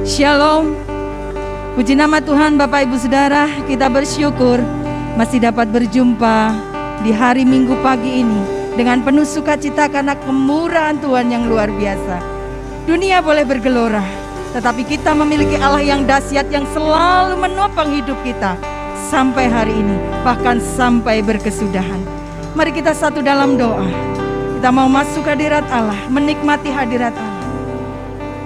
Shalom. Puji nama Tuhan Bapak Ibu Saudara, kita bersyukur masih dapat berjumpa di hari Minggu pagi ini dengan penuh sukacita karena kemurahan Tuhan yang luar biasa. Dunia boleh bergelora, tetapi kita memiliki Allah yang dahsyat yang selalu menopang hidup kita sampai hari ini, bahkan sampai berkesudahan. Mari kita satu dalam doa. Kita mau masuk hadirat Allah, menikmati hadirat Allah.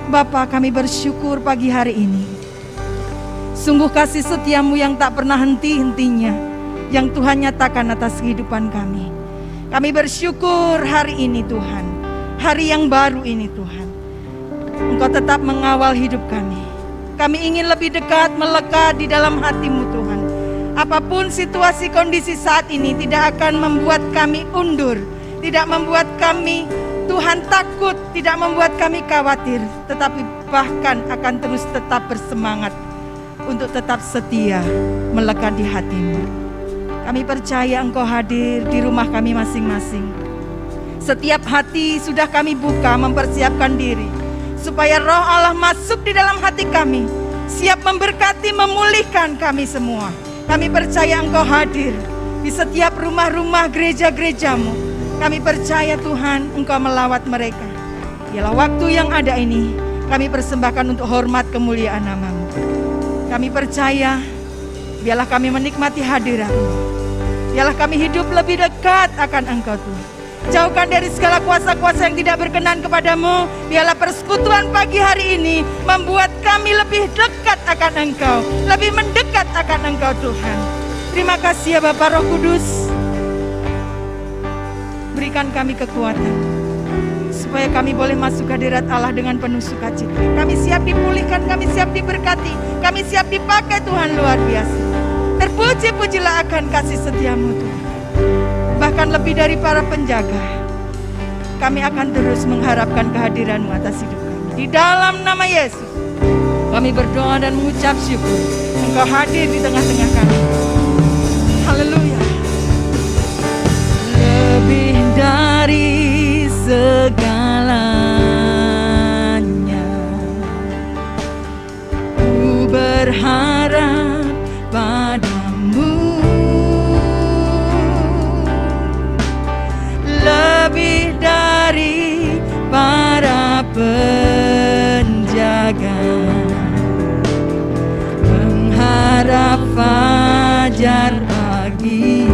Bapa, kami bersyukur pagi hari ini. Sungguh kasih setiamu yang tak pernah henti-hentinya, yang Tuhan nyatakan atas kehidupan kami. Kami bersyukur hari ini Tuhan, hari yang baru ini Tuhan. Engkau tetap mengawal hidup kami. Kami ingin lebih dekat, melekat di dalam hatimu Tuhan. Apapun situasi kondisi saat ini tidak akan membuat kami undur, tidak membuat kami Tuhan takut, tidak membuat kami khawatir, tetapi bahkan akan terus tetap bersemangat untuk tetap setia melekat di hatimu. Kami percaya Engkau hadir di rumah kami masing-masing. Setiap hati sudah kami buka, mempersiapkan diri supaya Roh Allah masuk di dalam hati kami, siap memberkati, memulihkan kami semua. Kami percaya Engkau hadir di setiap rumah-rumah gereja-gerejamu. Kami percaya Tuhan Engkau melawat mereka. Biarlah waktu yang ada ini kami persembahkan untuk hormat kemuliaan nama-Mu. Kami percaya biarlah kami menikmati hadirat-Mu. Biarlah kami hidup lebih dekat akan Engkau Tuhan. Jauhkan dari segala kuasa-kuasa yang tidak berkenan kepadamu. Biarlah persekutuan pagi hari ini membuat kami lebih dekat akan Engkau, lebih mendekat akan Engkau Tuhan. Terima kasih ya Bapa Roh Kudus. Berikan kami kekuatan supaya kami boleh masuk hadirat Allah dengan penuh sukacita. Kami siap dipulihkan, kami siap diberkati, kami siap dipakai Tuhan luar biasa. Terpuji-pujilah akan kasih setiamu Tuhan. Bahkan lebih dari para penjaga, kami akan terus mengharapkan kehadiran-Mu atas hidup kami. Di dalam nama Yesus kami berdoa dan mengucap syukur Engkau hadir di tengah-tengah kami. Haleluya. Lebih dari segalanya, ku berharap padamu. Lebih dari para penjaga, mengharap fajar pagi.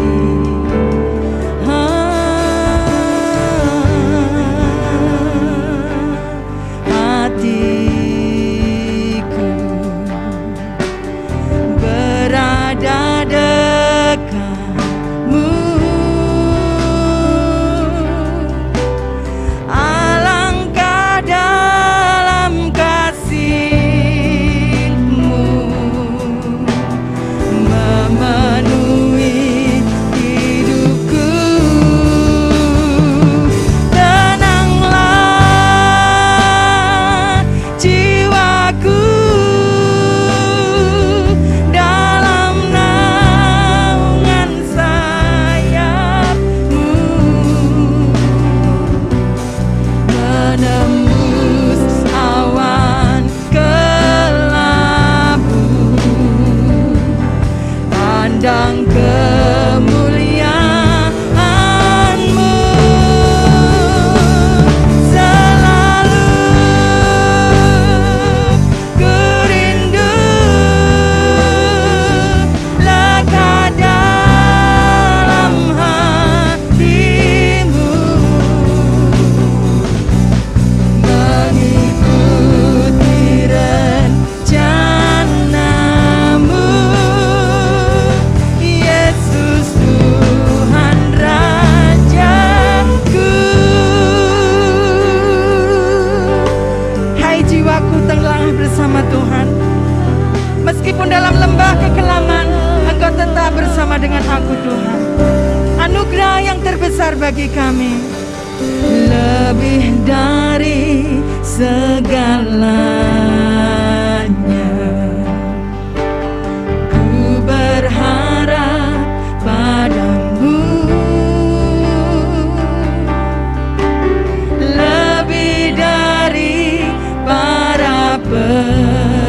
Bagi kami lebih dari segalanya, ku berharap padamu. Lebih dari para penjaga,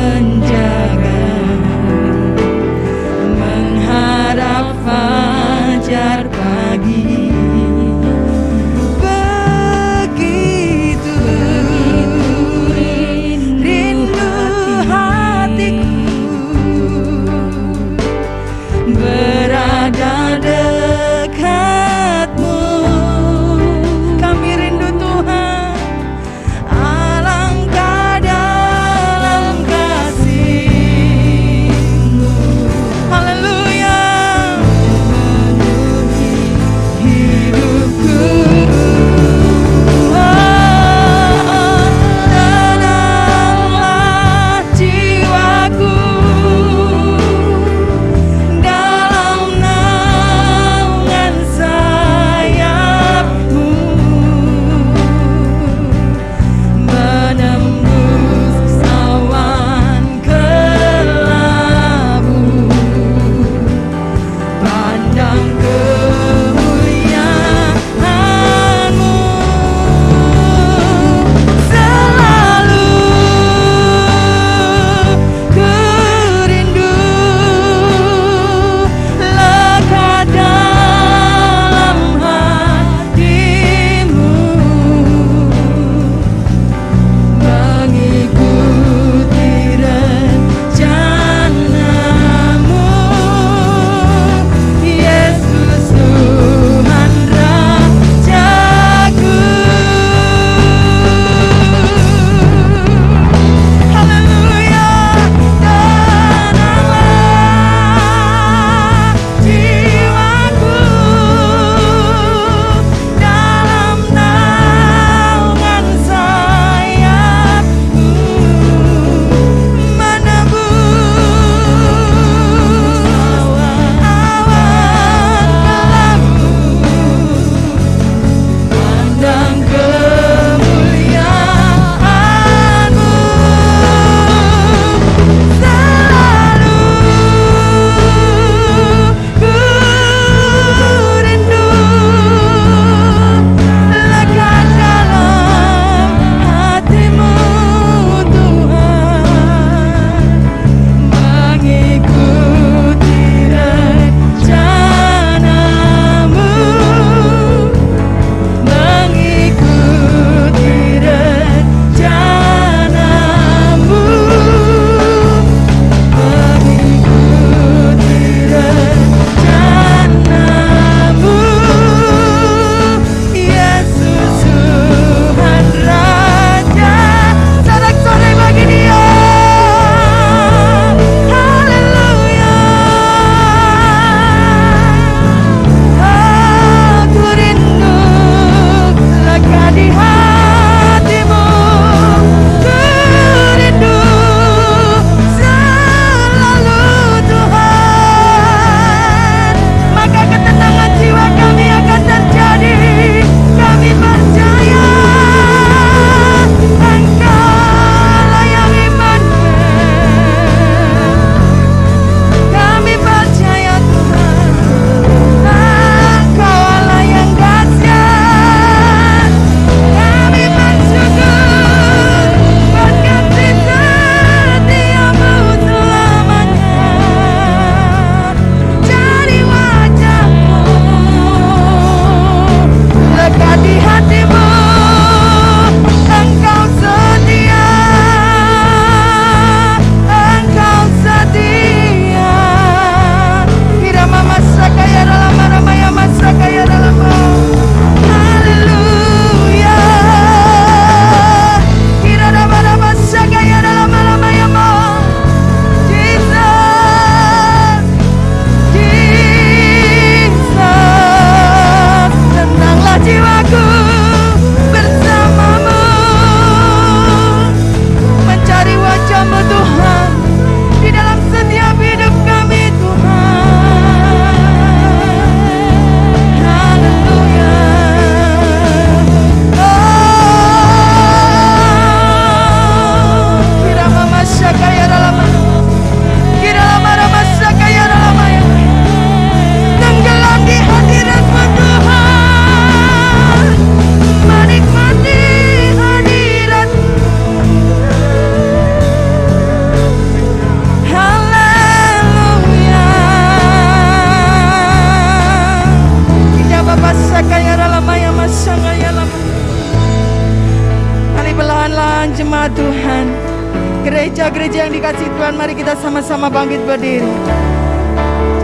Gereja-gereja yang dikasih Tuhan, mari kita sama-sama bangkit berdiri.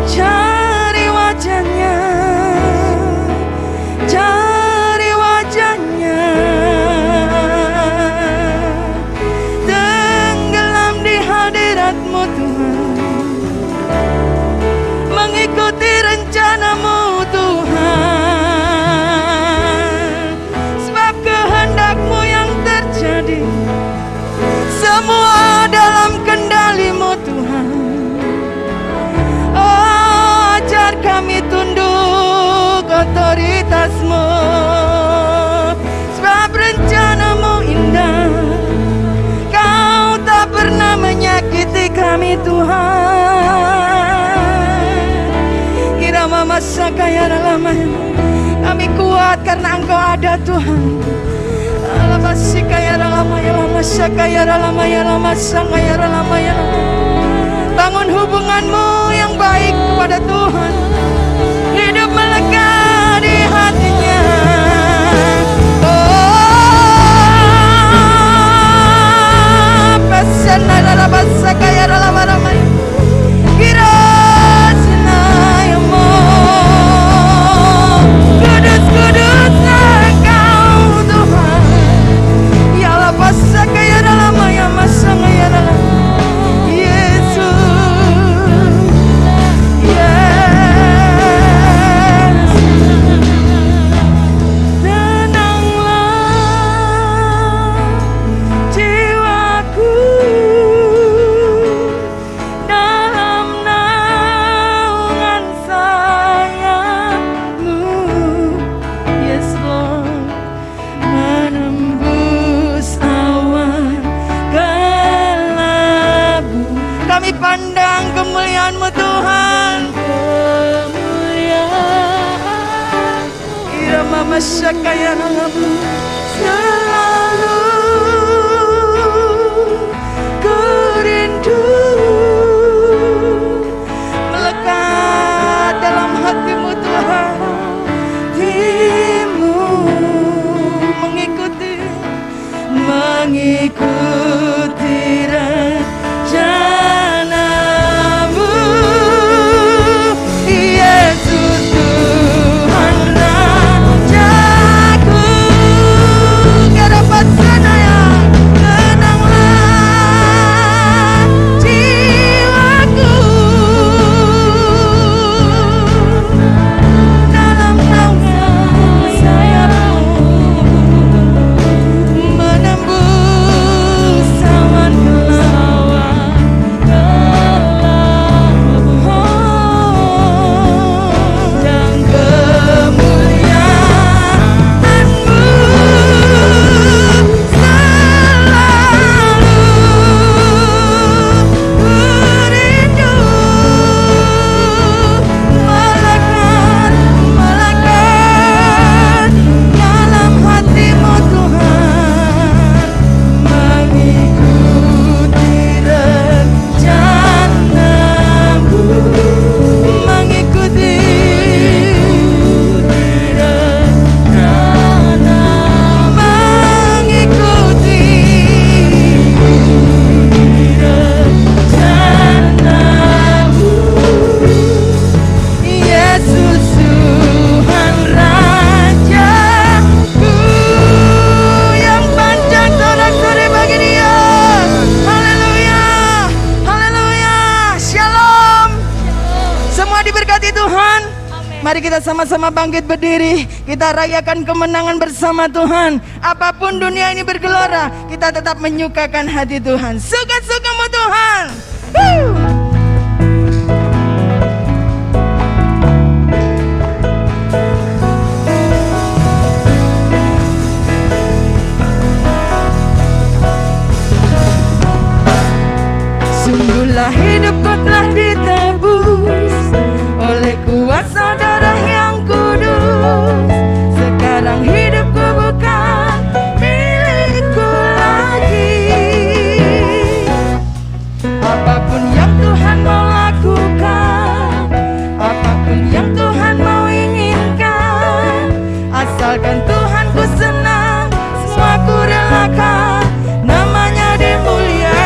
Cari wajahnya, cari wajahnya, tenggelam di hadirat-Mu Tuhan, mengikuti rencana-Mu Tuhan, sebab kehendak-Mu yang terjadi, semua dalam kendali-Mu Tuhan. Oh, ajar kami tunduk otoritas-Mu, sebab rencana-Mu indah. Kau tak pernah menyakiti kami Tuhan. Irama masa kaya dalam kami kuat karena Engkau ada Tuhan. Bangun hubungan-Mu yang baik kepada Tuhan. Hidup melekat di hatinya. Oh, pesan adalah bahasa kaya dalam ramai. Kira senayamu, kudus-kudus Engkau Tuhan. Yalah bahasa kaya dalam maya masa kaya dalam Yesus. Yes. Tenanglah jiwaku dalam naungan sayap-Mu. Yes Lord, menembus awan kelabu. Kami pandang kemuliaan-Mu Tuhan, kemuliaan irama masyakaya namamu selalu ku rindu melekat dalam hati-Mu Tuhan. Hatimu mengikuti rencana-Mu. Yesus Tuhan Rajaku, gak dapat senayang. Tenanglah jiwaku dalam naungan sayap-Mu, menembus awan kelabu. Dan kemuliaan-Mu selalu ku rindu melekat dalam hati-Mu Tuhan, mengikuti rencana-Mu, mengikuti rencana-Mu. Yesus Tuhan Rajaku, yang panjang sorak-sorai bagi Dia. Haleluya, haleluya, shalom. Semua diberkati Tuhan. Mari kita sama-sama bangkit berdiri. Kita rayakan kemenangan bersama Tuhan. Apapun dunia ini bergelora, kita tetap menyukakan hati Tuhan. Suka-sukamu Tuhan. Woo! Sungguhlah hidupku telah ditebus oleh kuasa darah yang kudus. Sekarang hidupku bukan milikku lagi. Apapun yang Tuhan mau lakukan, apapun yang Tuhan mau inginkan, asalkan Tuhan ku senang, semua ku relakan. Namanya dimuliakan.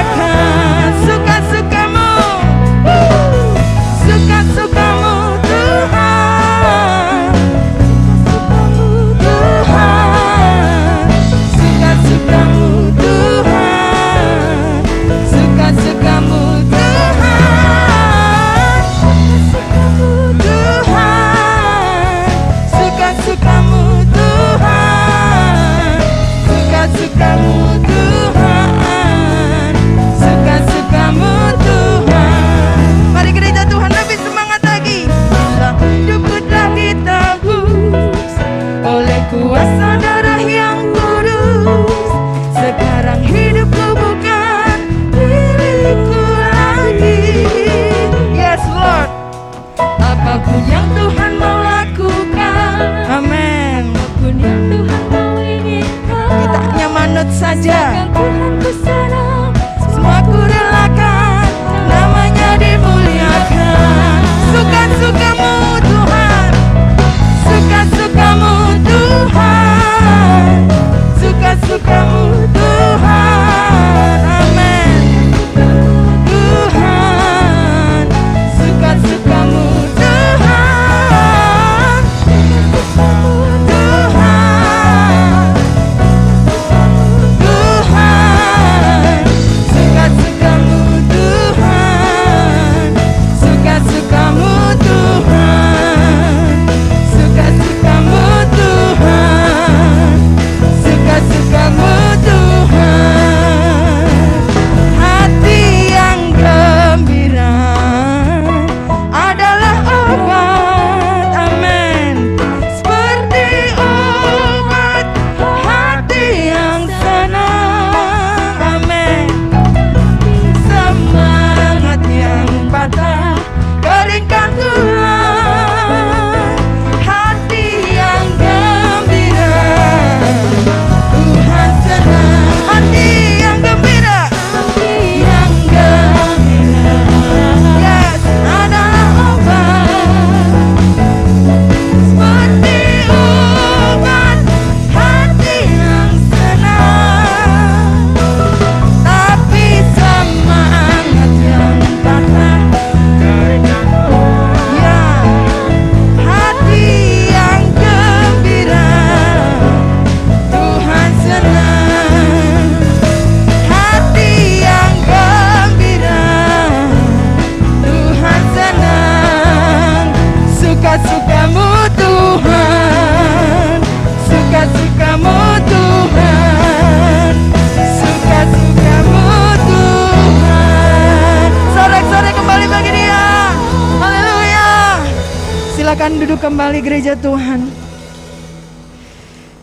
duduk kembali gereja Tuhan.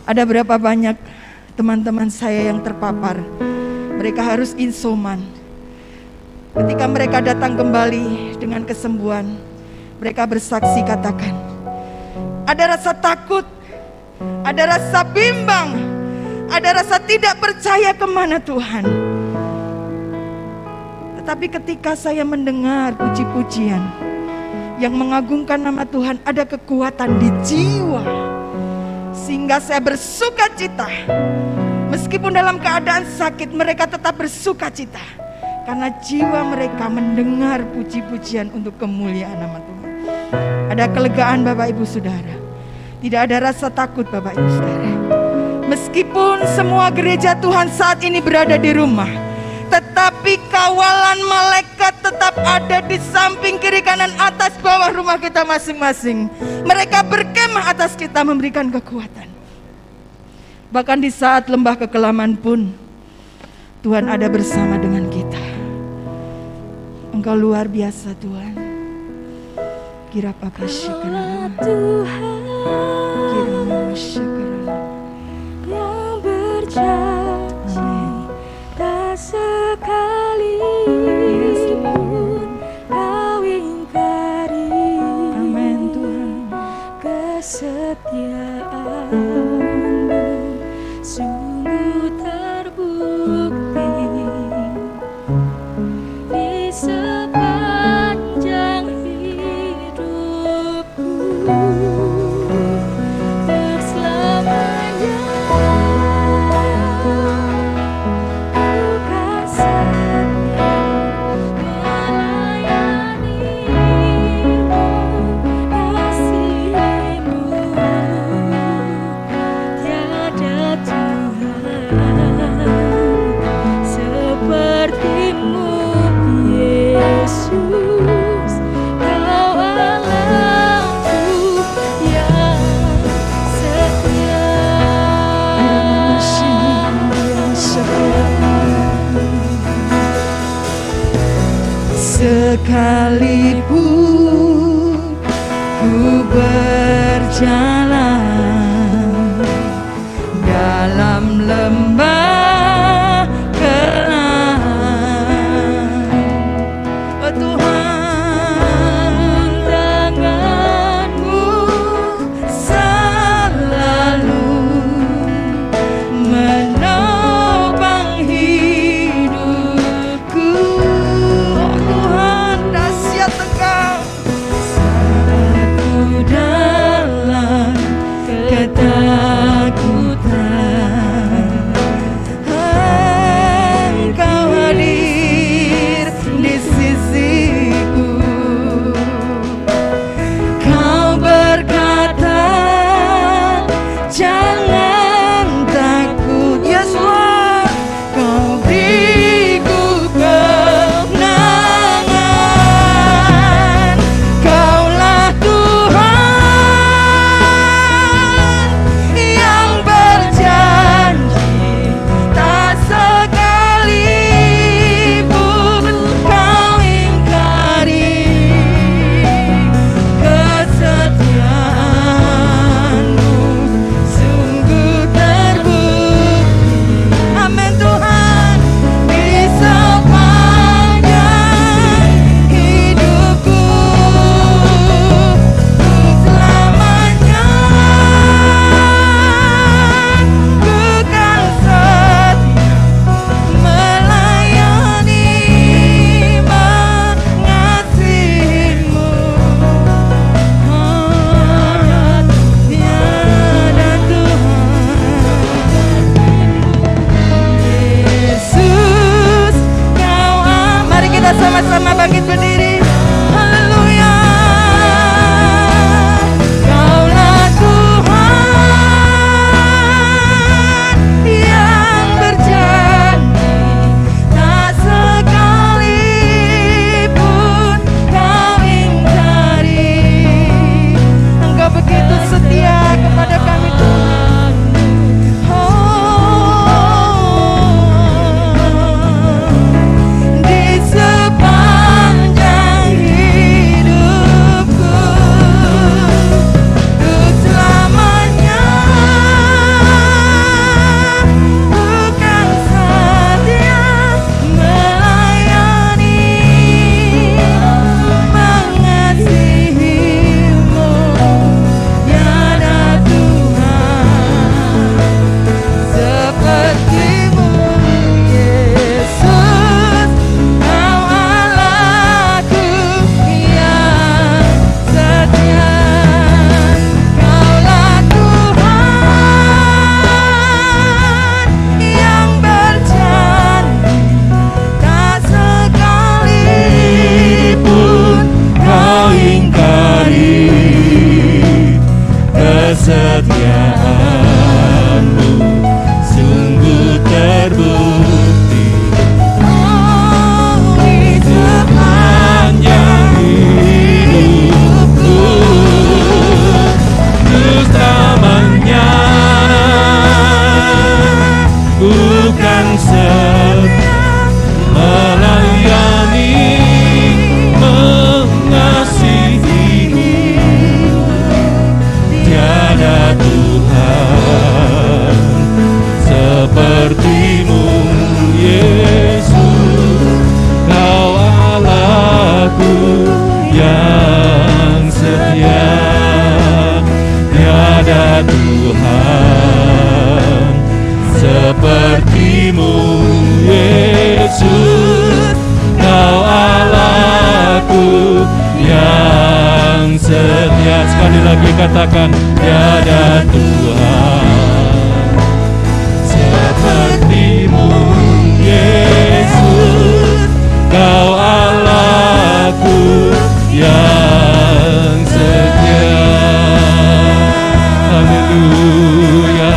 Ada berapa banyak teman-teman saya yang terpapar. Mereka harus isoman. Ketika mereka datang kembali dengan kesembuhan, mereka bersaksi katakan, ada rasa takut, ada rasa bimbang, ada rasa tidak percaya kemana Tuhan. Tetapi ketika saya mendengar puji-pujian yang mengagungkan nama Tuhan, ada kekuatan di jiwa, sehingga saya bersuka cita. Meskipun dalam keadaan sakit, mereka tetap bersuka cita, karena jiwa mereka mendengar puji-pujian untuk kemuliaan nama Tuhan. Ada kelegaan Bapak Ibu Saudara. Tidak ada rasa takut Bapak Ibu Saudara. Meskipun semua gereja Tuhan saat ini berada di rumah, tetapi kawalan malaikat tetap ada di samping, kiri, kanan, atas, bawah rumah kita masing-masing. Mereka berkemah atas kita, memberikan kekuatan. Bahkan di saat lembah kekelaman pun Tuhan ada bersama dengan kita. Engkau luar biasa Tuhan. Kira papa syukur Tuhan, kira mama syukur yang berjanji tak sekali pun kau ingkari. Amin Tuhan. Kesetiaan sungguh terbukti di sepanjang hidupku, untuk selamanya ku kan setia melayanimu, kasih-Mu. Tiada Tuhan seperti-Mu, Yesus. Kau Allahku yang setia. Sekalipun ku berjalan dalam lembah kelam, oh Tuhan, tangan-Mu selalu menopang hidupku. Oh Tuhan, dahsyat Engkau saat ku dalam ketakutan. Engkau hadir di sisiku. Kau berkata, jangan takut, Yesus. Kau beriku kemenangan. Kaulah Tuhan yang berjanji, tak sekalipun kau ingkari. Kesetiaan-Mu sungguh terbukti. Amin Tuhan. Di sepanjang hidupku, untuk selamanya ku kan setia melayani, mengasihi-Mu. Tiada Tuhan, Yesus. Kau mari kita sama-sama bangkit berdiri. Haleluya. Kaulah Tuhan yang berjanji, tak sekalipun kau ingkari. Engkau begitu setia kepada kami Tuhan. Di sepanjang yang setia, tiada Tuhan seperti-Mu Yesus. Kau Allahku yang setia. Sekali lagi katakan, tiada Tuhan seperti-Mu Yesus. Kau Allahku yang setia. Haleluya.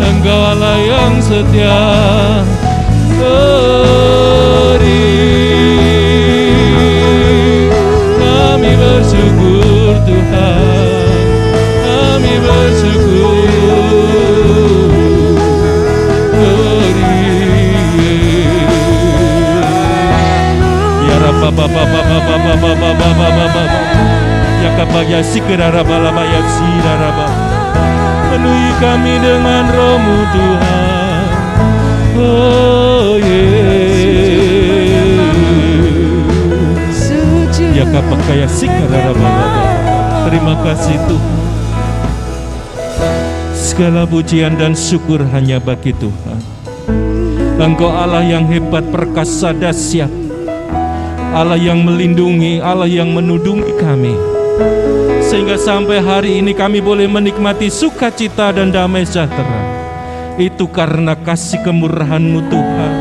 Engkau Allah yang setia. Kami bersyukur Tuhan, kami bersyukur. Ya Rabba Baba Baba Baba Baba Baba Baba Ya Kabaya Sikera Rabba Lama Ya Sira Rabba. Penuhi kami dengan Roh-Mu Tuhan. Oh Ya Kabaya Sikera Rabba Lama. Terima kasih Tuhan. Segala pujian dan syukur hanya bagi Tuhan. Engkau Allah yang hebat, perkasa, dahsyat, Allah yang melindungi, Allah yang menudungi kami, sehingga sampai hari ini kami boleh menikmati sukacita dan damai sejahtera. Itu karena kasih kemurahan-Mu Tuhan.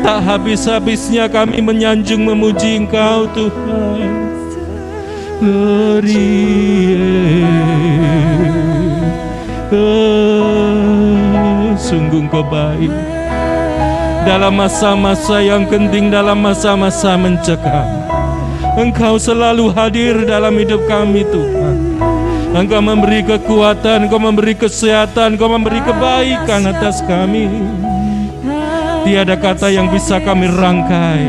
Tak habis-habisnya kami menyanjung memuji Engkau Tuhan. Sungguh Engkau baik. Dalam masa-masa yang genting, dalam masa-masa mencekam, Engkau selalu hadir dalam hidup kami Tuhan. Engkau memberi kekuatan, Engkau memberi kesehatan, Engkau memberi kebaikan atas kami. Tiada kata yang bisa kami rangkai,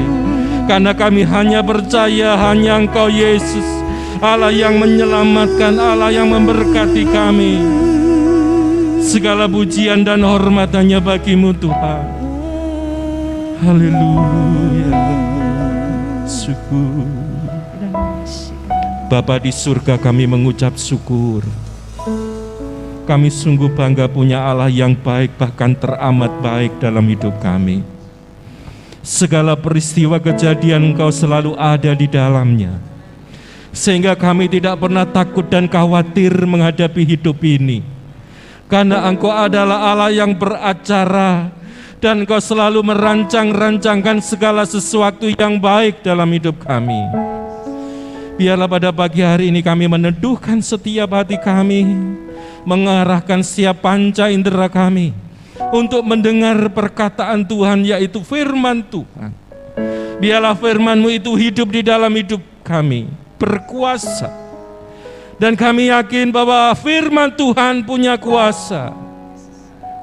karena kami hanya percaya hanya Engkau Yesus, Allah yang menyelamatkan, Allah yang memberkati kami. Segala pujian dan hormat hanya bagi-Mu Tuhan. Haleluya. Syukur. Bapa di surga, kami mengucap syukur. Kami sungguh bangga punya Allah yang baik, bahkan teramat baik dalam hidup kami. Segala peristiwa kejadian Engkau selalu ada di dalamnya, sehingga kami tidak pernah takut dan khawatir menghadapi hidup ini, karena Engkau adalah Allah yang beracara, dan Engkau selalu merancang-rancangkan segala sesuatu yang baik dalam hidup kami. Biarlah pada pagi hari ini kami meneduhkan setiap hati kami, mengarahkan setiap panca indera kami untuk mendengar perkataan Tuhan, yaitu firman Tuhan. Biarlah firman-Mu itu hidup di dalam hidup kami, berkuasa. Dan kami yakin bahwa firman Tuhan punya kuasa,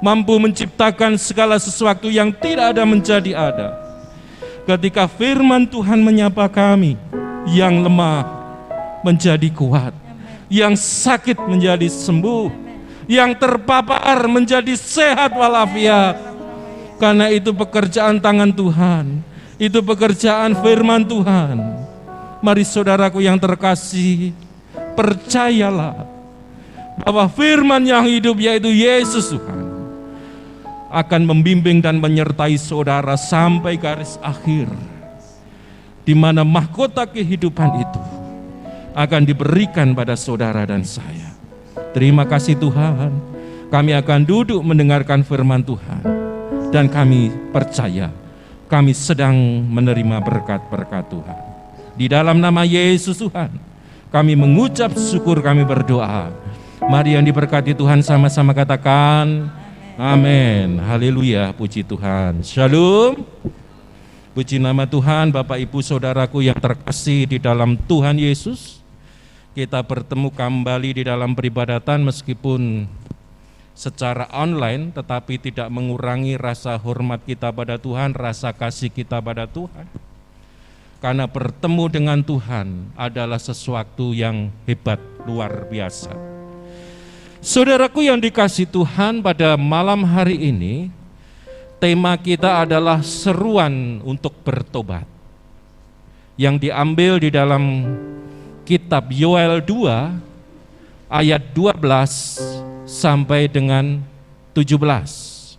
mampu menciptakan segala sesuatu yang tidak ada menjadi ada. Ketika firman Tuhan menyapa kami, yang lemah menjadi kuat, yang sakit menjadi sembuh, yang terpapar menjadi sehat walafiat. Karena itu pekerjaan tangan Tuhan, itu pekerjaan firman Tuhan. Mari saudaraku yang terkasih, percayalah bahwa firman yang hidup, yaitu Yesus Tuhan, akan membimbing dan menyertai saudara sampai garis akhir, di mana mahkota kehidupan itu akan diberikan pada saudara dan saya. Terima kasih Tuhan. Kami akan duduk mendengarkan firman Tuhan, dan kami percaya kami sedang menerima berkat-berkat Tuhan. Di dalam nama Yesus Tuhan, kami mengucap syukur, kami berdoa. Mari yang diberkati Tuhan sama-sama katakan amin. Haleluya, puji Tuhan. Shalom. Puji nama Tuhan. Bapak Ibu Saudaraku yang terkasih di dalam Tuhan Yesus, kita bertemu kembali di dalam peribadatan meskipun secara online, tetapi tidak mengurangi rasa hormat kita pada Tuhan, rasa kasih kita pada Tuhan. Karena bertemu dengan Tuhan adalah sesuatu yang hebat, luar biasa. Saudaraku yang dikasihi Tuhan, pada malam hari ini tema kita adalah seruan untuk bertobat, yang diambil di dalam kitab Yoel 2 ayat 12 sampai dengan 17.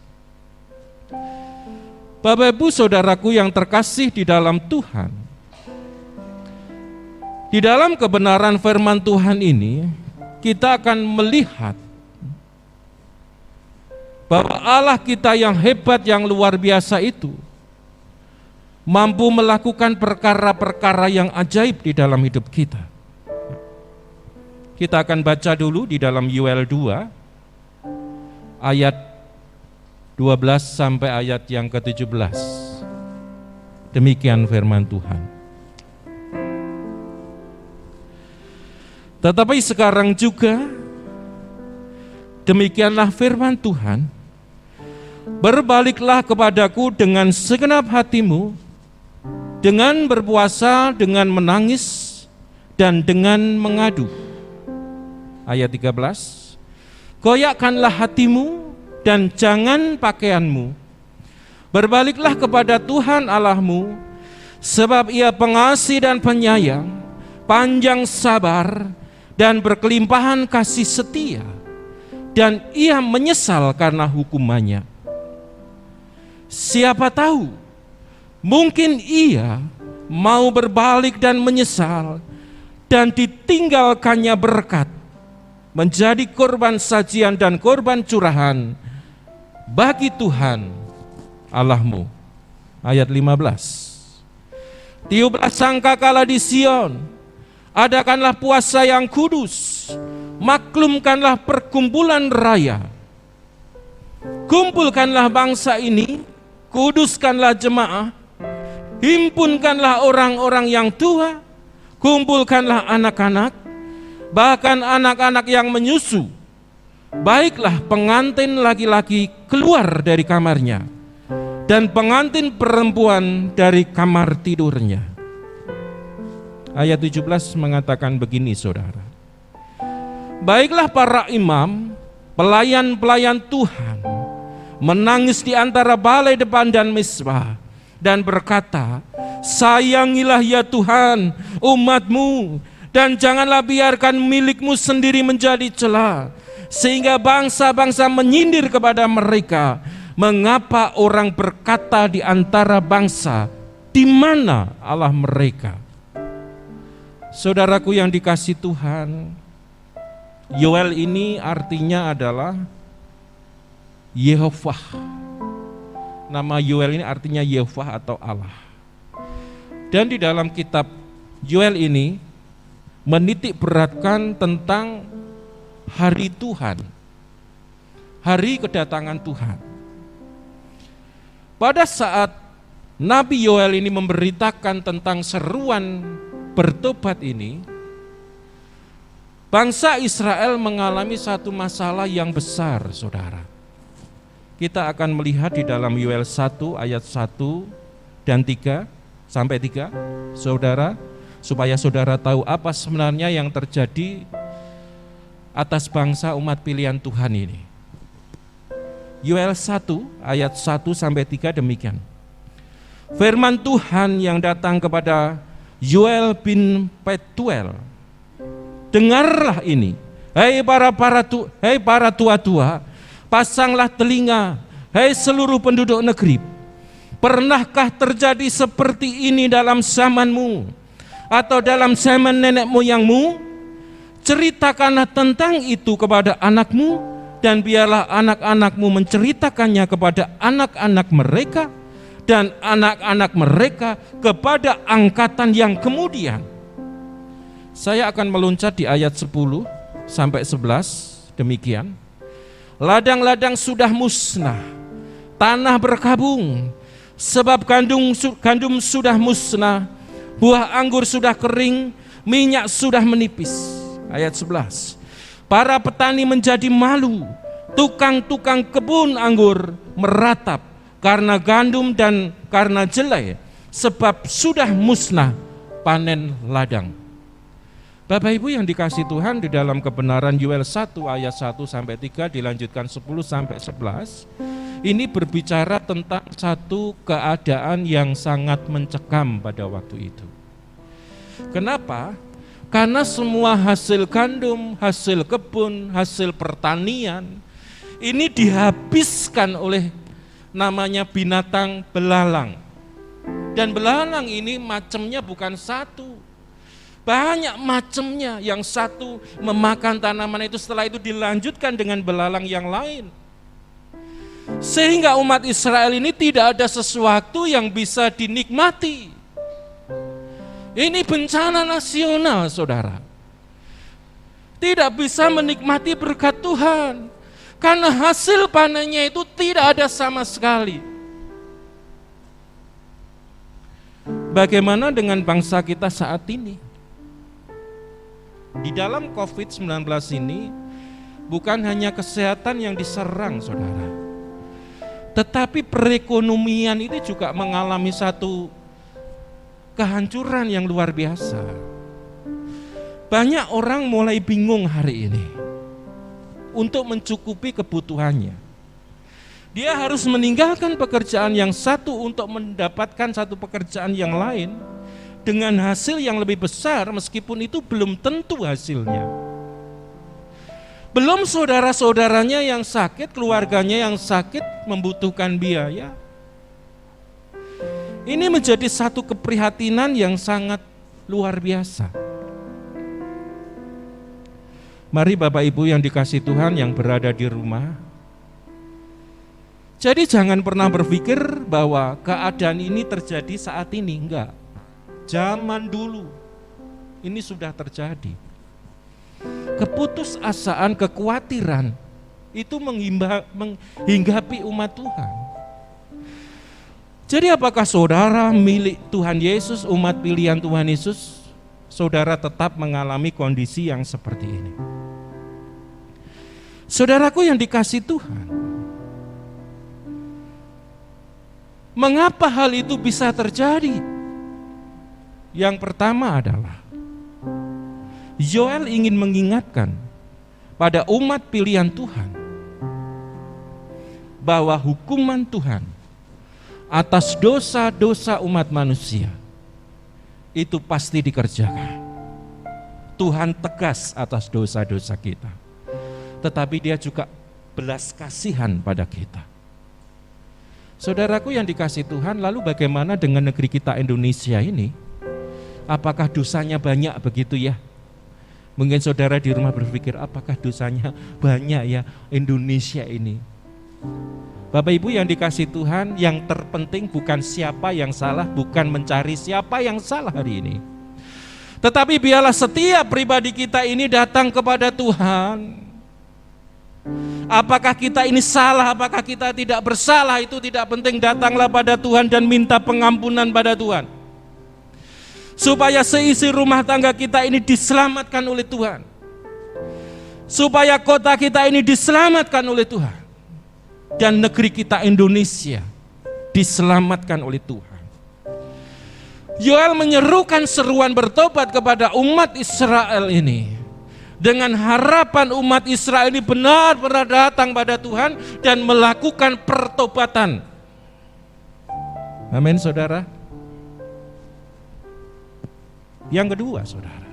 Bapak Ibu Saudaraku yang terkasih di dalam Tuhan, di dalam kebenaran firman Tuhan ini kita akan melihat bahwa Allah kita yang hebat, yang luar biasa itu mampu melakukan perkara-perkara yang ajaib di dalam hidup kita. Kita akan baca dulu di dalam Yoel 2 ayat 12 sampai ayat yang ke-17. Demikian firman Tuhan. Tetapi sekarang juga demikianlah firman Tuhan, berbaliklah kepadaku dengan segenap hatimu, dengan berpuasa, dengan menangis, dan dengan mengadu. Ayat 13, goyakkanlah hatimu dan jangan pakaianmu. Berbaliklah kepada Tuhan Allahmu, sebab Ia pengasih dan penyayang, panjang sabar, dan berkelimpahan kasih setia, dan Ia menyesal karena hukumannya. Siapa tahu, mungkin Ia mau berbalik dan menyesal, dan ditinggalkannya berkat, menjadi korban sajian dan korban curahan bagi Tuhan Allahmu. Ayat 15, tiuplah sangkakala di Sion, adakanlah puasa yang kudus, maklumkanlah perkumpulan raya. Kumpulkanlah bangsa ini, kuduskanlah jemaah, himpunkanlah orang-orang yang tua, kumpulkanlah anak-anak, bahkan anak-anak yang menyusu. Baiklah pengantin laki-laki keluar dari kamarnya, dan pengantin perempuan dari kamar tidurnya. Ayat 17 mengatakan begini, saudara. Baiklah para imam, pelayan-pelayan Tuhan, menangis di antara balai depan dan mezbah, dan berkata, sayangilah ya Tuhan umat-Mu, dan janganlah biarkan milik-Mu sendiri menjadi cela, sehingga bangsa-bangsa menyindir kepada mereka. Mengapa orang berkata di antara bangsa, di mana Allah mereka? Saudaraku yang dikasih Tuhan, Yoel ini artinya adalah Yehovah. Nama Yoel ini artinya Yehovah atau Allah. Dan di dalam kitab Yoel ini menitik beratkan tentang hari Tuhan, hari kedatangan Tuhan. Pada saat Nabi Yoel ini memberitakan tentang seruan bertobat ini, bangsa Israel mengalami satu masalah yang besar, saudara. Kita akan melihat di dalam Yoel 1 ayat 1 dan 3 sampai 3, saudara, supaya saudara tahu apa sebenarnya yang terjadi atas bangsa umat pilihan Tuhan ini. Yoel 1 ayat 1 sampai 3 demikian. Firman Tuhan yang datang kepada Yoel bin Petuel, dengarlah ini, hei para tua-tua, pasanglah telinga, hei seluruh penduduk negeri. Pernahkah terjadi seperti ini dalam zamanmu atau dalam zaman nenek moyangmu? Ceritakanlah tentang itu kepada anakmu, dan biarlah anak-anakmu menceritakannya kepada anak-anak mereka, dan anak-anak mereka kepada angkatan yang kemudian. Saya akan meloncat di ayat 10 sampai 11, demikian. Ladang-ladang sudah musnah, tanah berkabung, sebab gandum sudah musnah, buah anggur sudah kering, minyak sudah menipis. Ayat 11. Para petani menjadi malu, tukang-tukang kebun anggur meratap karena gandum dan karena jelai, sebab sudah musnah panen ladang. Bapak Ibu yang dikasih Tuhan, di dalam kebenaran Yoel 1 ayat 1 sampai 3 dilanjutkan 10 sampai 11, Ini berbicara tentang satu keadaan yang sangat mencekam pada waktu itu. Kenapa? Karena semua hasil gandum, hasil kebun, hasil pertanian ini dihabiskan oleh namanya binatang belalang. Dan belalang ini macamnya bukan satu, banyak macamnya. Yang satu memakan tanaman itu, setelah itu dilanjutkan dengan belalang yang lain. Sehingga umat Israel ini tidak ada sesuatu yang bisa dinikmati. Ini bencana nasional, saudara. Tidak bisa menikmati berkat Tuhan, karena hasil panennya itu tidak ada sama sekali. Bagaimana dengan bangsa kita saat ini? Di dalam COVID-19 ini, bukan hanya kesehatan yang diserang, saudara, tetapi perekonomian itu juga mengalami satu kehancuran yang luar biasa. Banyak orang mulai bingung hari ini untuk mencukupi kebutuhannya. Dia harus meninggalkan pekerjaan yang satu untuk mendapatkan satu pekerjaan yang lain dengan hasil yang lebih besar, meskipun itu belum tentu hasilnya. Belum saudara-saudaranya yang sakit, keluarganya yang sakit membutuhkan biaya. Ini menjadi satu keprihatinan yang sangat luar biasa. Mari Bapak Ibu yang dikasihi Tuhan yang berada di rumah, jadi jangan pernah berpikir bahwa keadaan ini terjadi saat ini, enggak. Zaman dulu ini sudah terjadi. Keputusasaan, kekhawatiran itu menghinggapi umat Tuhan. Jadi apakah saudara milik Tuhan Yesus, umat pilihan Tuhan Yesus, saudara tetap mengalami kondisi yang seperti ini? Saudaraku yang dikasihi Tuhan, mengapa hal itu bisa terjadi? Yang pertama adalah Yoel ingin mengingatkan pada umat pilihan Tuhan bahwa hukuman Tuhan atas dosa-dosa umat manusia itu pasti dikerjakan. Tuhan tegas atas dosa-dosa kita, tetapi Dia juga belas kasihan pada kita. Saudaraku yang dikasihi Tuhan, lalu bagaimana dengan negeri kita Indonesia ini? Apakah dosanya banyak begitu ya? Mungkin saudara di rumah berpikir, apakah dosanya banyak ya Indonesia ini? Bapak Ibu yang dikasihi Tuhan, yang terpenting bukan siapa yang salah, bukan mencari siapa yang salah hari ini. Tetapi biarlah setiap pribadi kita ini datang kepada Tuhan. Apakah kita ini salah, apakah kita tidak bersalah, itu tidak penting. Datanglah pada Tuhan dan minta pengampunan pada Tuhan, supaya seisi rumah tangga kita ini diselamatkan oleh Tuhan, supaya kota kita ini diselamatkan oleh Tuhan, dan negeri kita Indonesia diselamatkan oleh Tuhan. Yoel menyerukan seruan bertobat kepada umat Israel ini, dengan harapan umat Israel ini benar-benar datang pada Tuhan dan melakukan pertobatan. Amin, saudara. Yang kedua, saudara,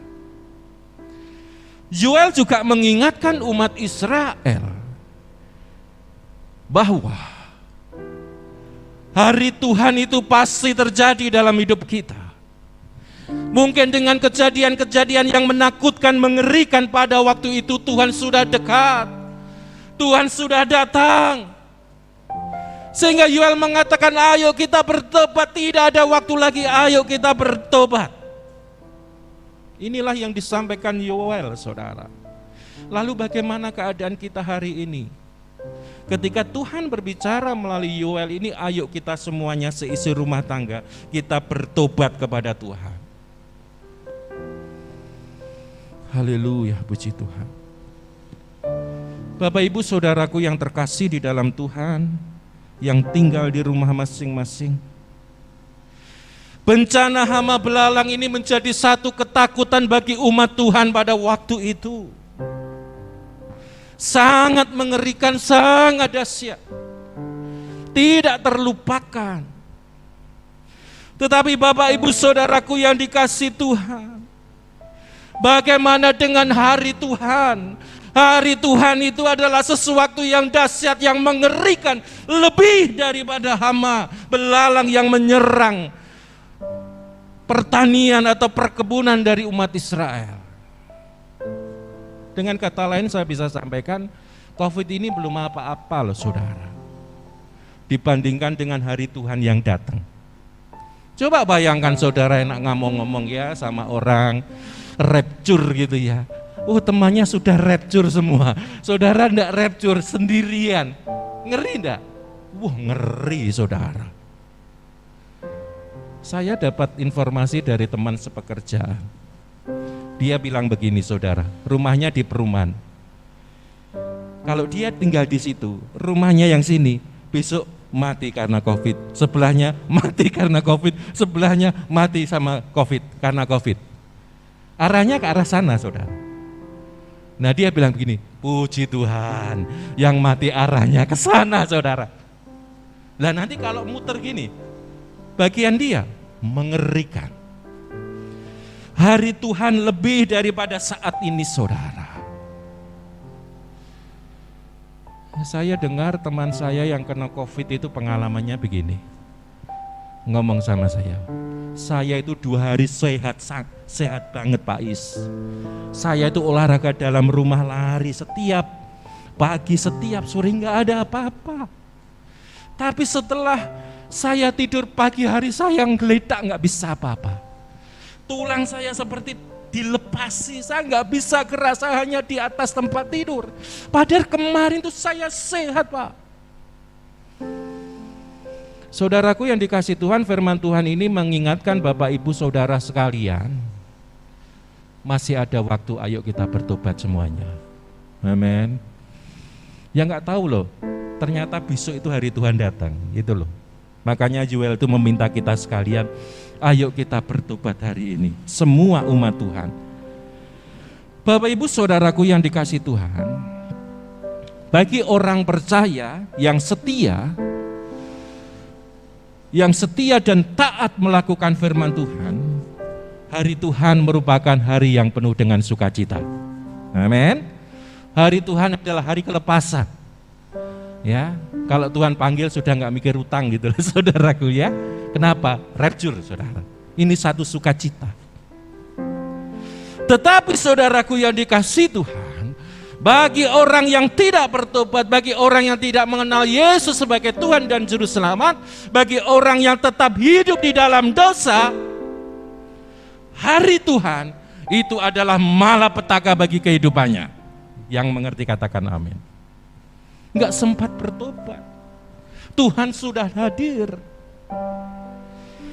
Yoel juga mengingatkan umat Israel bahwa hari Tuhan itu pasti terjadi dalam hidup kita. Mungkin dengan kejadian-kejadian yang menakutkan, mengerikan pada waktu itu, Tuhan sudah dekat, Tuhan sudah datang. Sehingga Yoel mengatakan, ayo kita bertobat, tidak ada waktu lagi, ayo kita bertobat. Inilah yang disampaikan Yoel, saudara. Lalu bagaimana keadaan kita hari ini? Ketika Tuhan berbicara melalui Yoel ini, ayo kita semuanya seisi rumah tangga, kita bertobat kepada Tuhan. Haleluya, puji Tuhan. Bapak Ibu saudaraku yang terkasih di dalam Tuhan, yang tinggal di rumah masing-masing, bencana hama belalang ini menjadi satu ketakutan bagi umat Tuhan pada waktu itu. Sangat mengerikan, sangat dahsyat. tidak terlupakan. Tetapi Bapak Ibu Saudaraku yang dikasihi Tuhan, bagaimana dengan hari Tuhan? Hari Tuhan itu adalah sesuatu yang dahsyat, yang mengerikan, lebih daripada hama belalang yang menyerang pertanian atau perkebunan dari umat Israel. Dengan kata lain saya bisa sampaikan, COVID ini belum apa-apa loh saudara, dibandingkan dengan hari Tuhan yang datang. Coba bayangkan saudara enak ngomong-ngomong ya sama orang rapture gitu ya. Oh temannya sudah rapture semua, saudara enggak rapture sendirian. Ngeri enggak? Wah ngeri saudara. Saya dapat informasi dari teman sepekerjaan. Dia bilang begini saudara, rumahnya di perumahan. Kalau dia tinggal di situ, rumahnya yang sini, besok mati karena COVID. Sebelahnya mati karena COVID, sebelahnya mati sama COVID, karena COVID. Arahnya ke arah sana saudara. Nah dia bilang begini, puji Tuhan yang mati arahnya ke sana saudara. Lah nanti kalau muter gini, bagian dia mengerikan. Hari Tuhan lebih daripada saat ini saudara. Saya dengar teman saya yang kena COVID itu pengalamannya begini. Ngomong sama saya itu 2 hari sehat banget Pak Is. Saya itu olahraga dalam rumah, lari setiap pagi, setiap sore, nggak ada apa-apa. Tapi setelah saya tidur pagi hari, saya ngeletak nggak bisa apa-apa. Tulang saya seperti dilepasi, saya nggak bisa gerak, saya hanya di atas tempat tidur. Padahal kemarin itu saya sehat Pak. Saudaraku yang dikasihi Tuhan, firman Tuhan ini mengingatkan Bapak Ibu Saudara sekalian, masih ada waktu, ayo kita bertobat semuanya. Amin. Yang nggak tahu loh, ternyata besok itu hari Tuhan datang, itu loh. Makanya Joel itu meminta kita sekalian, ayo kita bertobat hari ini, semua umat Tuhan. Bapak Ibu Saudaraku yang dikasihi Tuhan, bagi orang percaya yang setia dan taat melakukan firman Tuhan, hari Tuhan merupakan hari yang penuh dengan sukacita. Amin. Hari Tuhan adalah hari kelepasan. Ya, kalau Tuhan panggil sudah nggak mikir utang gitu loh, saudaraku ya. Kenapa? Rapture saudara. Ini satu sukacita. Tetapi saudaraku yang dikasihi Tuhan, bagi orang yang tidak bertobat, bagi orang yang tidak mengenal Yesus sebagai Tuhan dan Juru Selamat, bagi orang yang tetap hidup di dalam dosa, hari Tuhan itu adalah malapetaka bagi kehidupannya. Yang mengerti katakan amin. Enggak sempat bertobat, Tuhan sudah hadir.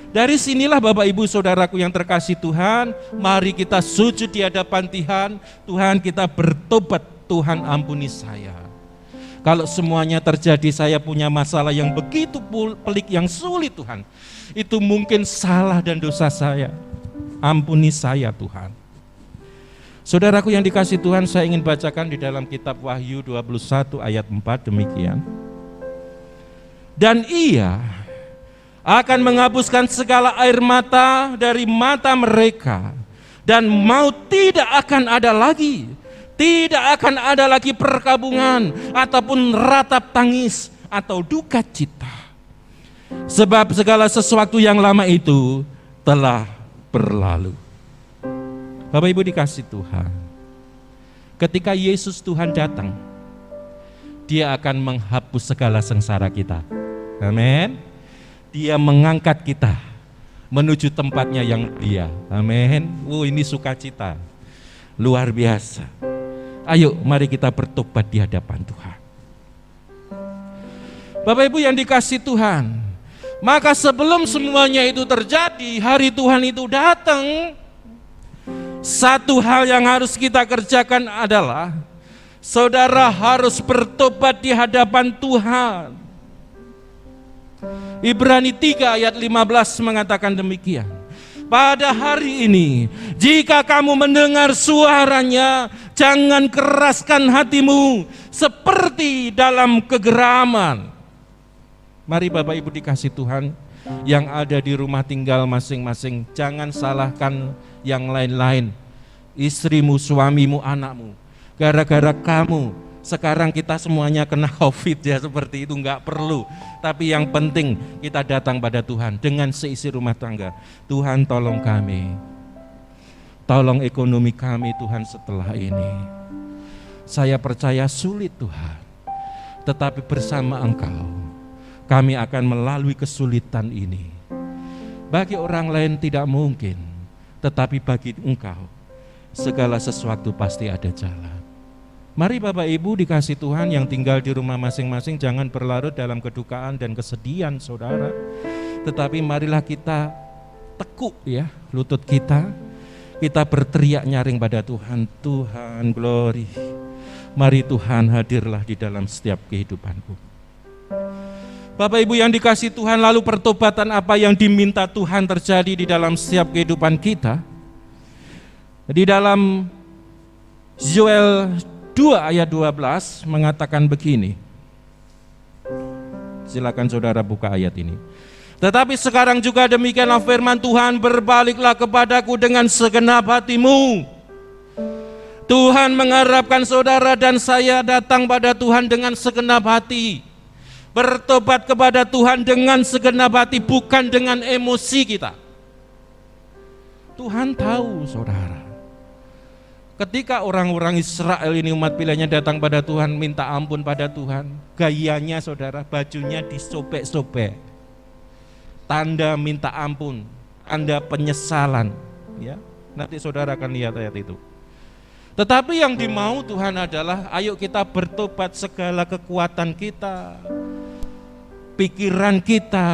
Dari sinilah Bapak Ibu Saudaraku yang terkasih Tuhan, mari kita sujud di hadapan Tuhan. Tuhan kita bertobat, Tuhan ampuni saya. Kalau semuanya terjadi, saya punya masalah yang begitu pelik, yang sulit Tuhan. Itu mungkin salah dan dosa saya. Ampuni saya Tuhan. Saudaraku yang dikasih Tuhan, saya ingin bacakan di dalam kitab Wahyu 21 ayat 4 demikian. Dan ia akan menghapuskan segala air mata dari mata mereka, dan maut tidak akan ada lagi. Tidak akan ada lagi perkabungan ataupun ratap tangis atau duka cita. Sebab segala sesuatu yang lama itu telah berlalu. Bapak Ibu dikasih Tuhan, ketika Yesus Tuhan datang, Dia akan menghapus segala sengsara kita. Amin. Dia mengangkat kita menuju tempatnya yang mulia. Amin. Ini sukacita luar biasa. Ayo mari kita bertobat di hadapan Tuhan. Bapak Ibu yang dikasih Tuhan, maka sebelum semuanya itu terjadi, hari Tuhan itu datang, satu hal yang harus kita kerjakan adalah saudara harus bertobat di hadapan Tuhan. Ibrani 3 ayat 15 mengatakan demikian. Pada hari ini, jika kamu mendengar suaranya, jangan keraskan hatimu seperti dalam kegeraman. Mari Bapak Ibu dikasih Tuhan yang ada di rumah tinggal masing-masing, jangan salahkan yang lain-lain, istrimu, suamimu, anakmu. Gara-gara kamu sekarang kita semuanya kena COVID ya, seperti itu, enggak perlu. Tapi yang penting kita datang pada Tuhan dengan seisi rumah tangga. Tuhan tolong kami, tolong ekonomi kami Tuhan setelah ini. Saya percaya sulit Tuhan, tetapi bersama Engkau kami akan melalui kesulitan ini. Bagi orang lain tidak mungkin, tetapi bagi Engkau segala sesuatu pasti ada jalan. Mari Bapak Ibu dikasih Tuhan yang tinggal di rumah masing-masing, jangan berlarut dalam kedukaan dan kesedihan saudara, tetapi marilah kita tekuk ya lutut kita berteriak nyaring pada Tuhan. Tuhan glory, mari Tuhan hadirlah di dalam setiap kehidupanku. Bapak Ibu yang dikasih Tuhan, lalu pertobatan apa yang diminta Tuhan terjadi di dalam setiap kehidupan kita? Di dalam Yoel 2 ayat 12 mengatakan begini. Silakan saudara buka ayat ini. Tetapi sekarang juga demikianlah firman Tuhan, berbaliklah kepadaku dengan segenap hatimu. Tuhan mengharapkan saudara dan saya datang pada Tuhan dengan segenap hati. Bertobat kepada Tuhan dengan segenap hati, bukan dengan emosi kita. Tuhan tahu saudara, ketika orang-orang Israel ini umat pilihannya datang pada Tuhan, minta ampun pada Tuhan, gayanya saudara, bajunya disobek-sobek, tanda minta ampun, tanda penyesalan ya. Nanti saudara akan lihat ayat itu. Tetapi yang dimau Tuhan adalah ayo kita bertobat, segala kekuatan kita, pikiran kita,